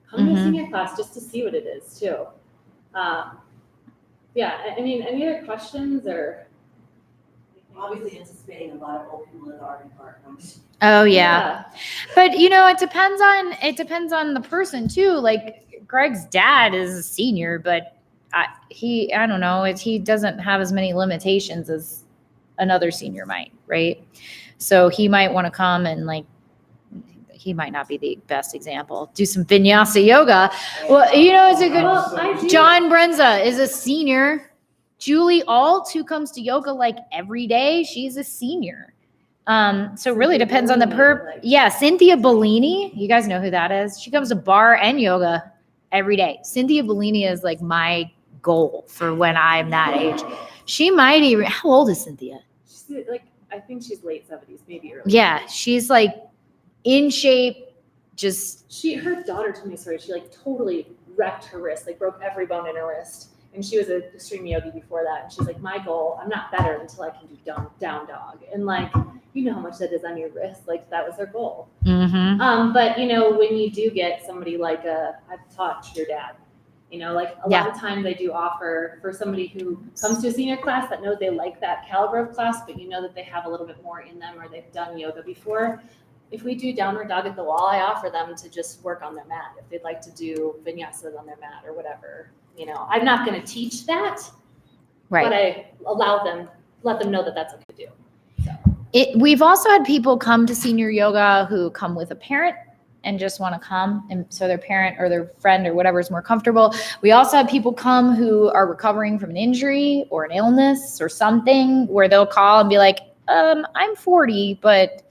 come to a Mhm. senior class just to see what it is too. Yeah, I mean, any other questions or? Obviously anticipating a lot of old people in the art department. Oh yeah. But you know, it depends on the person too. Like Greg's dad is a senior, but I don't know, he doesn't have as many limitations as another senior might, right? So he might want to come and like, he might not be the best example. Do some vinyasa yoga. Well, you know, it's a good. Well, I do. John Brenza is a senior. Julie Alt, who comes to yoga like every day, she's a senior. So it really depends on the Yeah, Cynthia Bellini. You guys know who that is. She comes to bar and yoga every day. Cynthia Bellini is like my goal for when I'm that age. She might even. How old is Cynthia? She's like, I think she's late 70s, maybe early. Yeah, she's like in shape. Just Her daughter told me a story. She like totally wrecked her wrist, like broke every bone in her wrist. And she was an extreme yogi before that. And she's like, my goal, I'm not better until I can do down dog. And like, you know how much that is on your wrist. Like that was her goal. mhm. But you know, when you do get somebody like I've taught your dad, you know, like a lot of times I do offer for somebody who comes to a senior class that knows they like that caliber of class, but you know that they have a little bit more in them or they've done yoga before. If we do downward dog at the wall, I offer them to just work on their mat if they'd like to do vinyasas on their mat or whatever. You know, I'm not going to teach that, Right. but I let them know that that's okay to do. We've also had people come to senior yoga who come with a parent and just want to come, and so their parent or their friend or whatever is more comfortable. We also have people come who are recovering from an injury or an illness or something where they'll call and be like, I'm 40, but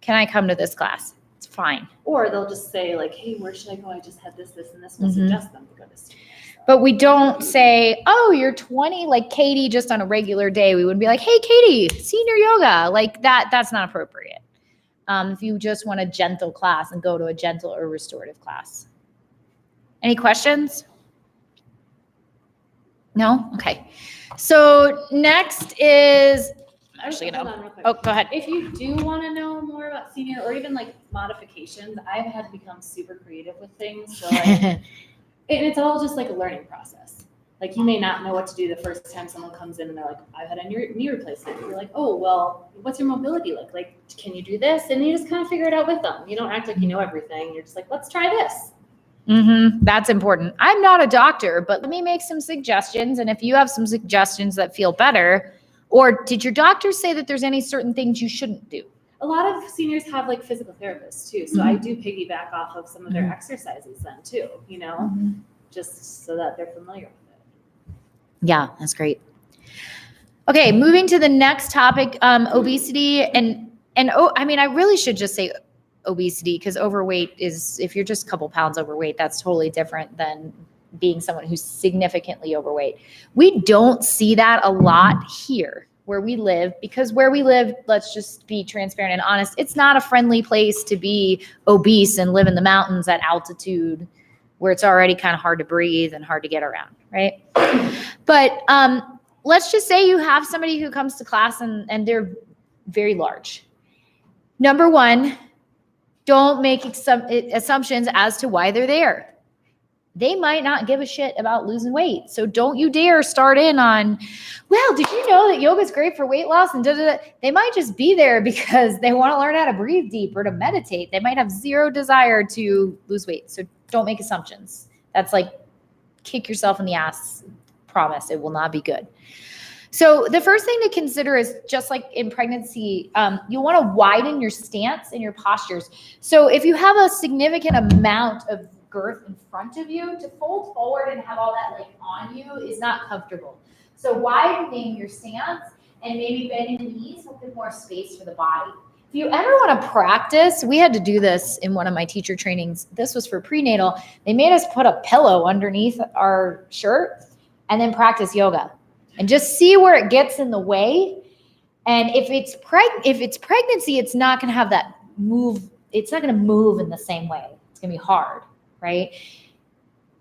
can I come to this class? It's fine. Or they'll just say like, hey, where should I go? I just had this, and this. We'll Mhm. suggest them to go to senior. But we don't say, oh, you're 20, like Katie, just on a regular day. We would be like, hey, Katie, senior yoga. Like that's not appropriate. If you just want a gentle class and go to a gentle or restorative class. Any questions? No? Okay. So next is actually Hold know. on real quick. Oh, go ahead. If you do want to know more about senior or even like modifications, I've had to become super creative with things. So like, and it's all just like a learning process. Like you may not know what to do the first time someone comes in and they're like, I've had a knee replacement. You're like, oh, well, what's your mobility like? Like, can you do this? And you just kind of figure it out with them. You don't act like you know everything. You're just like, let's try this. That's important. I'm not a doctor, but let me make some suggestions. And if you have some suggestions that feel better, or did your doctor say that there's any certain things you shouldn't do? A lot of seniors have like physical therapists too. So I do piggyback off of some of their exercises then too, you know, just so that they're familiar with it. Yeah, that's great. Okay, moving to the next topic, obesity and I mean, I really should just say obesity because overweight is, if you're just a couple pounds overweight, that's totally different than being someone who's significantly overweight. We don't see that a lot here where we live because where we live, let's just be transparent and honest, it's not a friendly place to be obese and live in the mountains at altitude where it's already kind of hard to breathe and hard to get around, right? But let's just say you have somebody who comes to class and they're very large. Number one, don't make assumptions as to why they're there. They might not give a shit about losing weight. So don't you dare start in on, well, did you know that yoga is great for weight loss? And They might just be there because they want to learn how to breathe deep or to meditate. They might have zero desire to lose weight. So don't make assumptions. That's like kick yourself in the ass. Promise it will not be good. So the first thing to consider is just like in pregnancy, you want to widen your stance and your postures. So if you have a significant amount of girth in front of you, to fold forward and have all that like on you is not comfortable. So widening your stance and maybe bending the knees will give more space for the body. If you ever want to practice, we had to do this in one of my teacher trainings. This was for prenatal. They made us put a pillow underneath our shirt and then practice yoga. And just see where it gets in the way. And if it's pregnancy, it's not going to have that move. It's not going to move in the same way. It's going to be hard, right?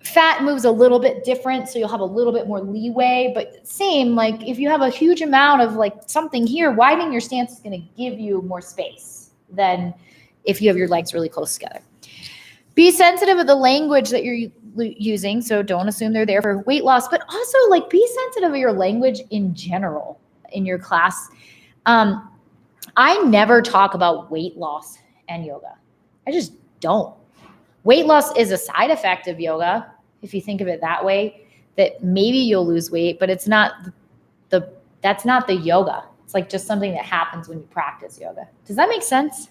Fat moves a little bit different, so you'll have a little bit more leeway. But same, like if you have a huge amount of like something here, widening your stance is going to give you more space than if you have your legs really close together. Be sensitive of the language that you're using. So don't assume they're there for weight loss, but also like be sensitive of your language in general in your class. I never talk about weight loss and yoga. I just don't. Weight loss is a side effect of yoga. If you think of it that way, that maybe you'll lose weight, but it's not that's not the yoga. It's like just something that happens when you practice yoga. Does that make sense?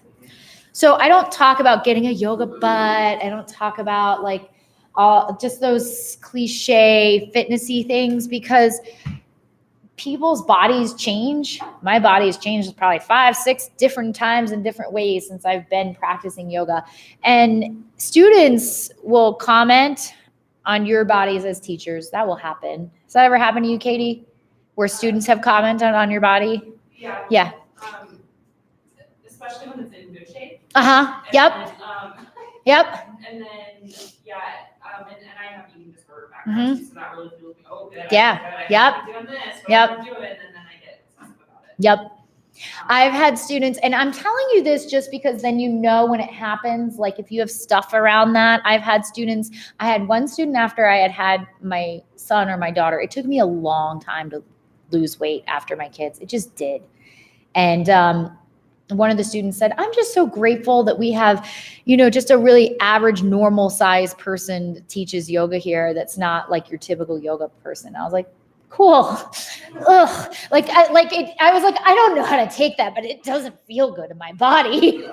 So I don't talk about getting a yoga butt. I don't talk about like just those cliche fitnessy things because people's bodies change. My body has changed probably 5-6 different times in different ways since I've been practicing yoga. And students will comment on your bodies as teachers. That will happen. Has that ever happened to you, Katie? Where students have commented on your body? Yeah. Yeah. Especially when it's in good shape. Yep. And, Yep. And then, yeah, and I have eating disorder background, so that really feels like, oh, good. Yeah. I Yep. should be doing this, but Yep. I don't do it, and then I get obsessive about it. Yep. I've had students, and I'm telling you this just because then you know when it happens, like if you have stuff around that. I've had students, I had one student after I had my son or my daughter. It took me a long time to lose weight after my kids. It just did. And one of the students said, I'm just so grateful that we have, just a really average, normal size person that teaches yoga here that's not like your typical yoga person. I was like, cool. Ugh. I was like, I don't know how to take that, but it doesn't feel good in my body.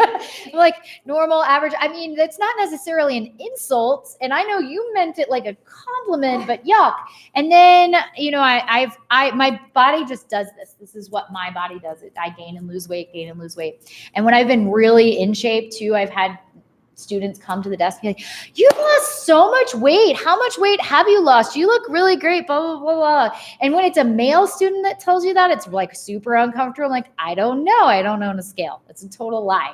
Like normal, average. I mean, that's not necessarily an insult. And I know you meant it like a compliment, but yuck. And then, my body just does this. This is what my body does. I gain and lose weight. And when I've been really in shape too, I've had students come to the desk and be like, you've lost so much weight. How much weight have you lost? You look really great, blah, blah, blah, blah. And when it's a male student that tells you that, it's like super uncomfortable. I'm like, I don't know on a scale. It's a total lie.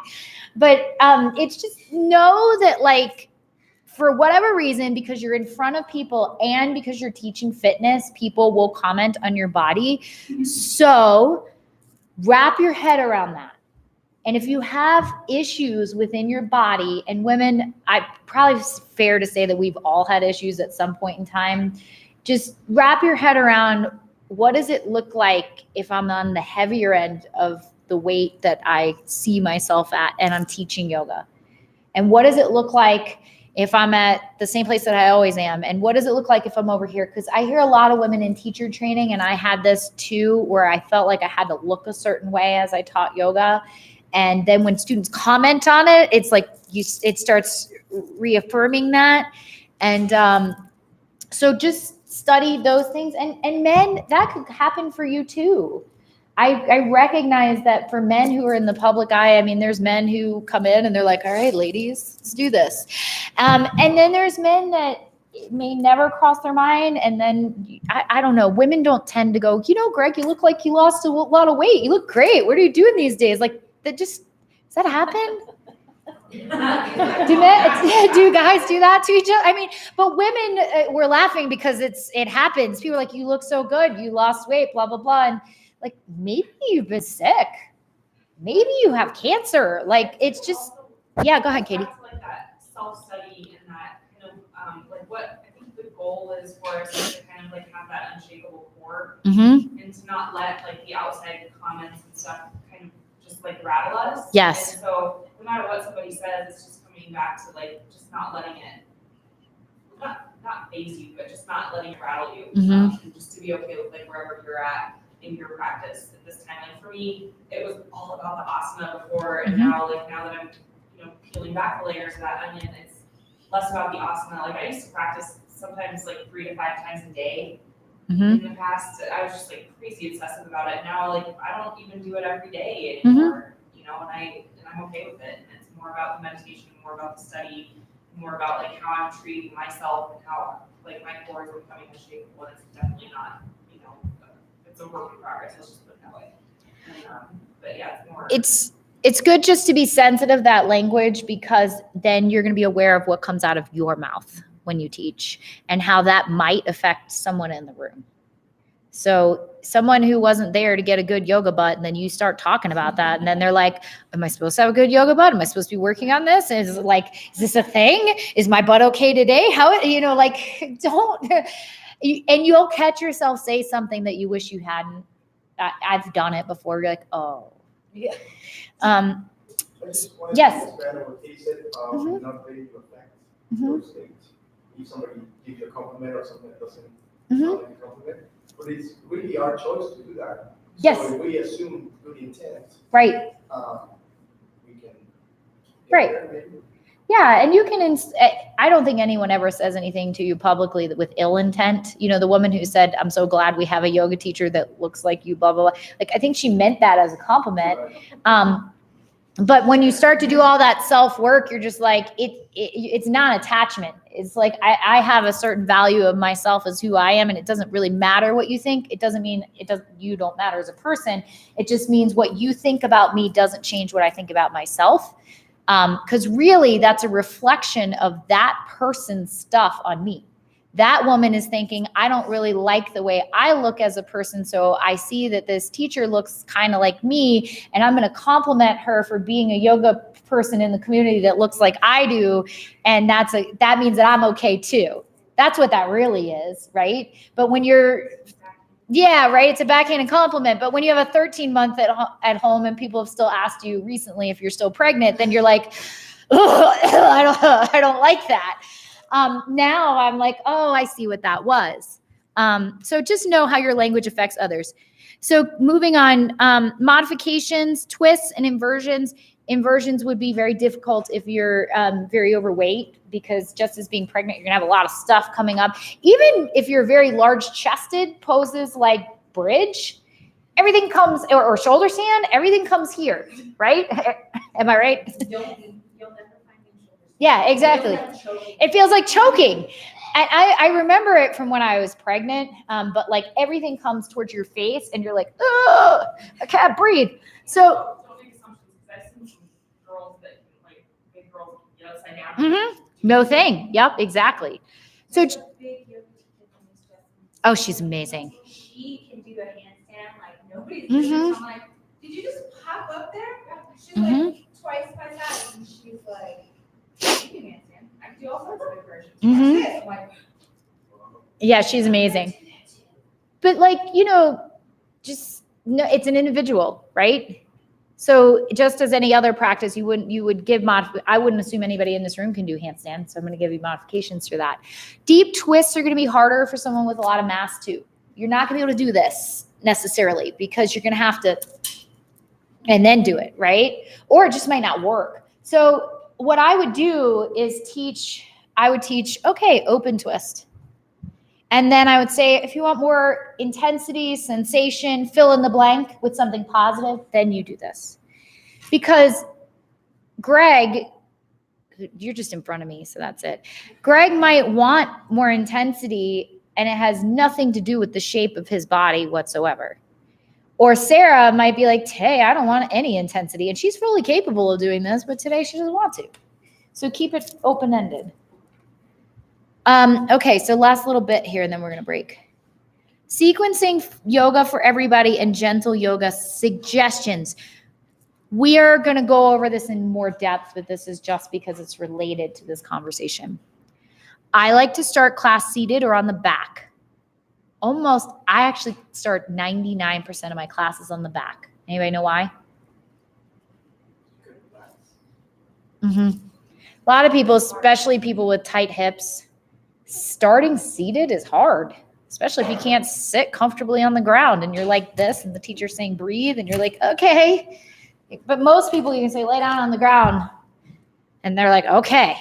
But it's just know that like, for whatever reason, because you're in front of people and because you're teaching fitness, people will comment on your body. So Wrap your head around that. And if you have issues within your body, and women, I probably it's fair to say that we've all had issues at some point in time. Just wrap your head around, what does it look like if I'm on the heavier end of the weight that I see myself at and I'm teaching yoga? And what does it look like if I'm at the same place that I always am? And what does it look like if I'm over here? Because I hear a lot of women in teacher training, and I had this too, where I felt like I had to look a certain way as I taught yoga. And then when students comment on it, it's like it starts reaffirming that. And so just study those things. And men, that could happen for you too. I recognize that for men who are in the public eye, I mean, there's men who come in and they're like, all right, ladies, let's do this. And then there's men that it may never cross their mind. And then I don't know, women don't tend to go, Greg, you look like you lost a lot of weight. You look great. What are you doing these days? Like, does that happen? Do guys do that to each other? I mean, but women, we're laughing because it happens. People are like, you look so good. You lost weight, blah, blah, blah. And like, maybe you've been sick. Maybe you have cancer. Like, it's just, yeah, go ahead, Katie. Back to, like, that self-study and that kind of, like, what I think the goal is for us to kind of like have that unshakable core Mm-hmm. and to not let like the outside comments and stuff kind of just like rattle us. Yes. And so no matter what somebody says, it's just coming back to like just not letting it, not phase you, but just not letting it rattle you. Mhm. And just to be okay with like wherever you're at in your practice at this time. Like for me, it was all about the asana before, and now that I'm peeling back the layers of that onion, it's less about the asana. Like I used to practice sometimes like 3 to 5 times a day. Mm-hmm. In the past, I was just like crazy obsessive about it. Now, like I don't even do it every day anymore, and I'm okay with it. And it's more about the meditation, more about the study, more about like how I'm treating myself and how like my core is becoming unshakable. And it's definitely not, it's a work in progress. Let's just put it that way. And, but yeah, it's more. It's good just to be sensitive to that language, because then you're going to be aware of what comes out of your mouth when you teach and how that might affect someone in the room. So someone who wasn't there to get a good yoga butt, and then you start talking about that, and then they're like, am I supposed to have a good yoga butt? Am I supposed to be working on this? Is this a thing? Is my butt okay today? How, don't, and you'll catch yourself say something that you wish you hadn't. I've done it before. You're like, oh. Yeah. I just wanted Yes. to expand on what Kate said, Mhm. not letting you affect Mhm. those things. If somebody gives you a compliment or something that doesn't Mhm. sound like a compliment, but it's really our choice to do that. Yes. So if we assume good intent, Right. we can. get Right. there, maybe. Yeah, and you can, I don't think anyone ever says anything to you publicly with ill intent. The woman who said, I'm so glad we have a yoga teacher that looks like you, blah, blah, blah. Like, I think she meant that as a compliment. Right. But when you start to do all that self-work, you're just like, it's not attachment. It's like, I have a certain value of myself as who I am, and it doesn't really matter what you think. It doesn't mean you don't matter as a person. It just means what you think about me doesn't change what I think about myself. Because really, that's a reflection of that person's stuff on me. That woman is thinking, I don't really like the way I look as a person, so I see that this teacher looks kind of like me, and I'm going to compliment her for being a yoga person in the community that looks like I do, and that means that I'm okay too. That's what that really is, right? But when you're Yeah, right. It's a backhanded compliment. But when you have a 13-month at home and people have still asked you recently if you're still pregnant, then you're like, I don't like that. Now I'm like, oh, I see what that was. So just know how your language affects others. So moving on, modifications, twists, and inversions. Inversions would be very difficult if you're very overweight, because just as being pregnant, you're gonna have a lot of stuff coming up. Even if you're very large chested, poses like bridge, everything comes, or shoulder stand, everything comes here, right? Am I right? You'll never find me shoulders. Yeah, exactly. It feels like choking. And I remember it from when I was pregnant, but like everything comes towards your face and you're like, oh, I can't breathe. So Don't make assumptions, because I've seen some girls that like big girls get upside down. no thing. Yep, exactly. So, There's a big yoga teacher from East Justin. oh, she's amazing. She can do a handstand like nobody's Mhm. doing. I'm like, did did you just pop up there? She's Mhm. like twice my size, and she's like, you can handstand. I can do all sorts of versions. Mhm. Watch this. I'm like, Yeah, she's amazing. But like, you know, just no, it's an individual, right? So just as any other practice, you would give I wouldn't assume anybody in this room can do handstands, so I'm going to give you modifications for that. Deep twists are going to be harder for someone with a lot of mass too. You're not going to be able to do this necessarily because you're going to have to and then do it, right? Or it just might not work. So what I would do is teach, okay, open twist. And then I would say, if you want more intensity, sensation, fill in the blank with something positive, then you do this. Because Greg, you're just in front of me, so that's it. Greg might want more intensity, and it has nothing to do with the shape of his body whatsoever. Or Sarah might be like, hey, I don't want any intensity. And she's fully capable of doing this, but today she doesn't want to. So keep it open-ended. Okay, so last little bit here, and then we're going to break. Sequencing yoga for everybody and gentle yoga suggestions. We are going to go over this in more depth, but this is just because it's related to this conversation. I like to start class seated or on the back. I actually start 99% of my classes on the back. Anybody know why? A lot of people, especially people with tight hips, starting seated is hard, especially if you can't sit comfortably on the ground and you're like this and the teacher's saying breathe and you're like, okay. But most people, you can say lay down on the ground and they're like, okay,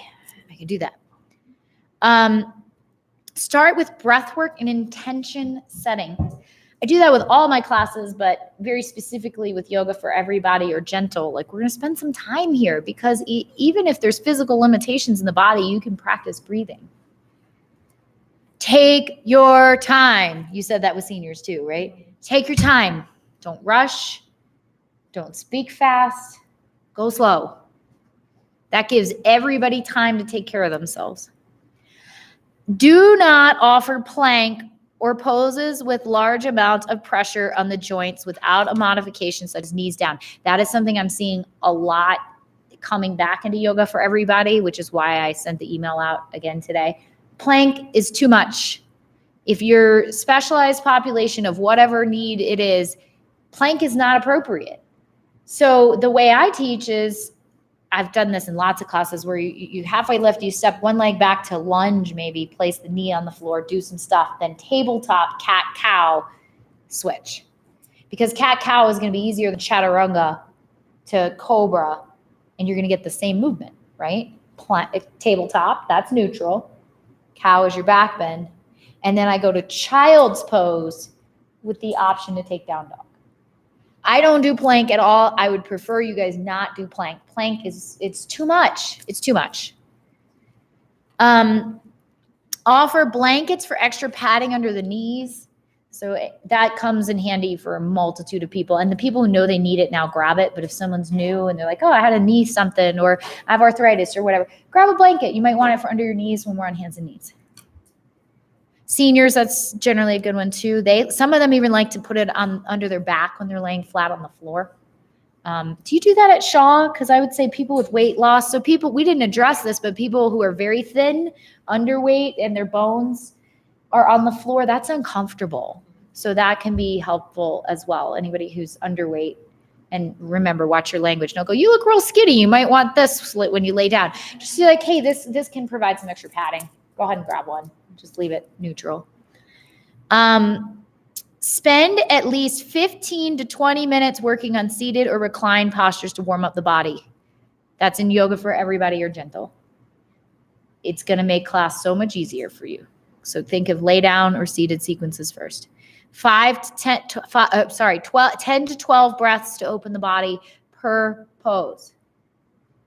I can do that. Start with breath work and intention setting. I do that with all my classes, but very specifically with yoga for everybody or gentle. Like, we're going to spend some time here because even if there's physical limitations in the body, you can practice breathing. Take your time. You said that with seniors too, right? Take your time. Don't rush. Don't speak fast. Go slow. That gives everybody time to take care of themselves. Do not offer plank or poses with large amounts of pressure on the joints without a modification such as knees down. That is something I'm seeing a lot coming back into yoga for everybody, which is why I sent the email out again today. Plank is too much. If your specialized population of whatever need it is, plank is not appropriate. So the way I teach is, I've done this in lots of classes where you halfway lift, you step one leg back to lunge, maybe place the knee on the floor, do some stuff, then tabletop, cat, cow, switch. Because cat, cow is going to be easier than chaturanga to cobra, and you're going to get the same movement, right? Tabletop, that's neutral. Cow is your back bend. And then I go to child's pose with the option to take down dog. I don't do plank at all. I would prefer you guys not do plank. Plank it's too much. It's too much. Offer blankets for extra padding under the knees. So that comes in handy for a multitude of people. And the people who know they need it now grab it. But if someone's new and they're like, oh, I had a knee something, or I have arthritis or whatever, grab a blanket. You might want it for under your knees when we're on hands and knees. Seniors, that's generally a good one too. Some of them even like to put it on under their back when they're laying flat on the floor. Do you do that at Shaw? Because I would say people with weight loss. So we didn't address this, but people who are very thin, underweight, and their bones are on the floor, that's uncomfortable. So that can be helpful as well. Anybody who's underweight. And remember, watch your language. Don't go, you look real skinny. You might want this when you lay down. Just be like, hey, this can provide some extra padding. Go ahead and grab one. Just leave it neutral. Spend at least 15 to 20 minutes working on seated or reclined postures to warm up the body. That's in yoga for everybody or gentle. It's going to make class so much easier for you. So think of lay down or seated sequences first. 10 to 12 breaths to open the body per pose.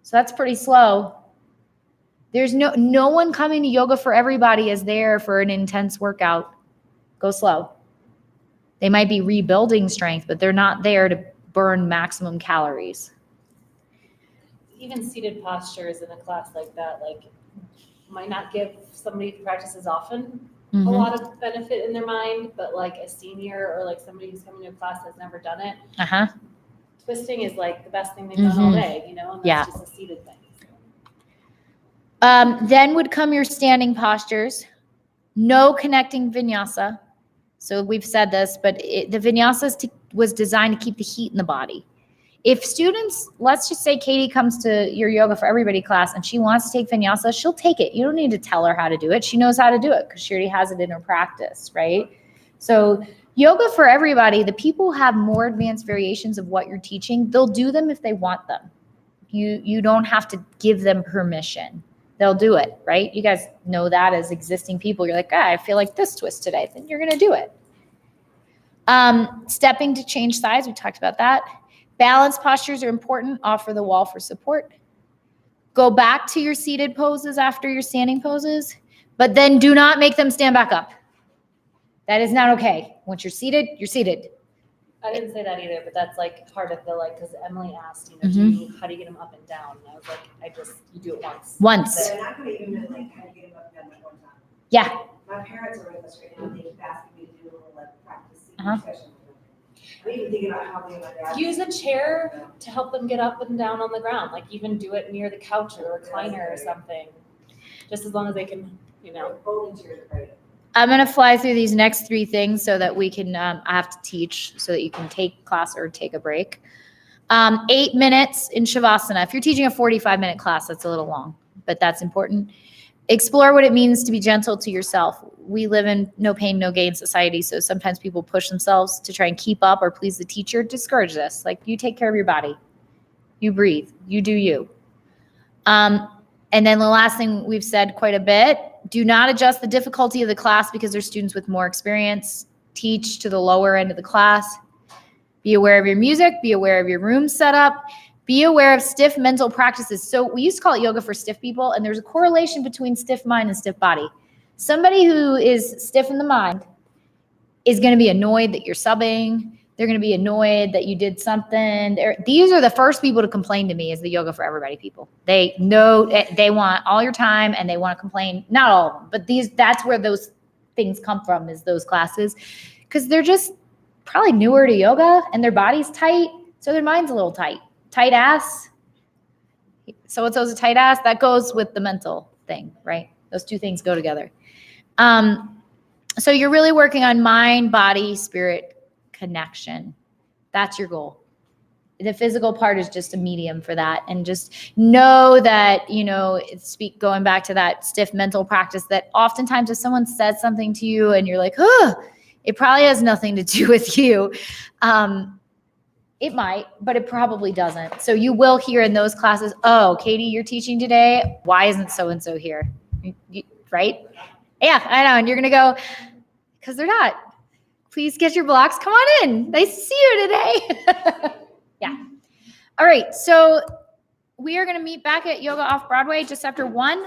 So that's pretty slow. There's no one coming to yoga for everybody is there for an intense workout. Go slow. They might be rebuilding strength, but they're not there to burn maximum calories. Even seated postures in a class like that, might not give somebody who practices often a lot of benefit in their mind, but like a senior or like somebody who's coming to a class that's never done it, twisting is like the best thing they've done all day, you know, and Yeah. that's just a seated thing. Then would come your standing postures. No connecting vinyasa. So we've said this, but the vinyasa was designed to keep the heat in the body. If students, let's just say Katie comes to your Yoga for Everybody class and she wants to take vinyasa, she'll take it. You don't need to tell her how to do it. She knows how to do it because she already has it in her practice, right? So Yoga for Everybody, the people who have more advanced variations of what you're teaching, they'll do them if they want them. You don't have to give them permission. They'll do it, right? You guys know that as existing people. You're like, I feel like this twist today. Then you're going to do it. Stepping to change sides. We talked about that. Balance postures are important. Offer the wall for support. Go back to your seated poses after your standing poses, but then do not make them stand back up. That is not okay. Once you're seated, you're seated. I didn't say that either, but that's like part of the like, because Emily asked, you know, how do you get them up and down? And I was like, you do it once. Once. So they're not gonna even like kind of get them up and down at one time. Yeah. My parents are with us right now, they keep asking me to do a little like practice Uh-huh. session with them. I'm even thinking about how they my dad. Use a chair to help them get up and down on the ground. Like even do it near the couch or recliner or something. Just as long as they can, you know. Folding chairs are great. I'm going to fly through these next 3 things so that we can, I have to teach so that you can take class or take a break. 8 minutes in Shavasana. If you're teaching a 45-minute class, that's a little long, but that's important. Explore what it means to be gentle to yourself. We live in no pain, no gain society, so sometimes people push themselves to try and keep up or please the teacher. Discourage this. Like, you take care of your body. You breathe. You do you. And then the last thing we've said quite a bit, do not adjust the difficulty of the class because there's students with more experience. Teach to the lower end of the class. Be aware of your music. Be aware of your room setup. Be aware of stiff mental practices. So we used to call it yoga for stiff people, and there's a correlation between stiff mind and stiff body. Somebody who is stiff in the mind is going to be annoyed that you're subbing. They're going to be annoyed that you did something. These are the first people to complain to me is the Yoga for Everybody people. They know they want all your time and they want to complain. Not all of them, but that's where those things come from is those classes because they're just probably newer to yoga and their body's tight. So their mind's a little tight. Tight ass. So it's a tight ass that goes with the mental thing, right? Those 2 things go together. So you're really working on mind, body, spirit, connection. That's your goal. The physical part is just a medium for that. And just know that, going back to that stiff mental practice, that oftentimes if someone says something to you and you're like, it probably has nothing to do with you. It might, but it probably doesn't. So you will hear in those classes, oh, Katie, you're teaching today. Why isn't so-and-so here? Right? Yeah, I know. And you're going to go, because they're not. Please get your blocks. Come on in. Nice to see you today. Yeah. All right. So we are going to meet back at Yoga Off Broadway just after 1.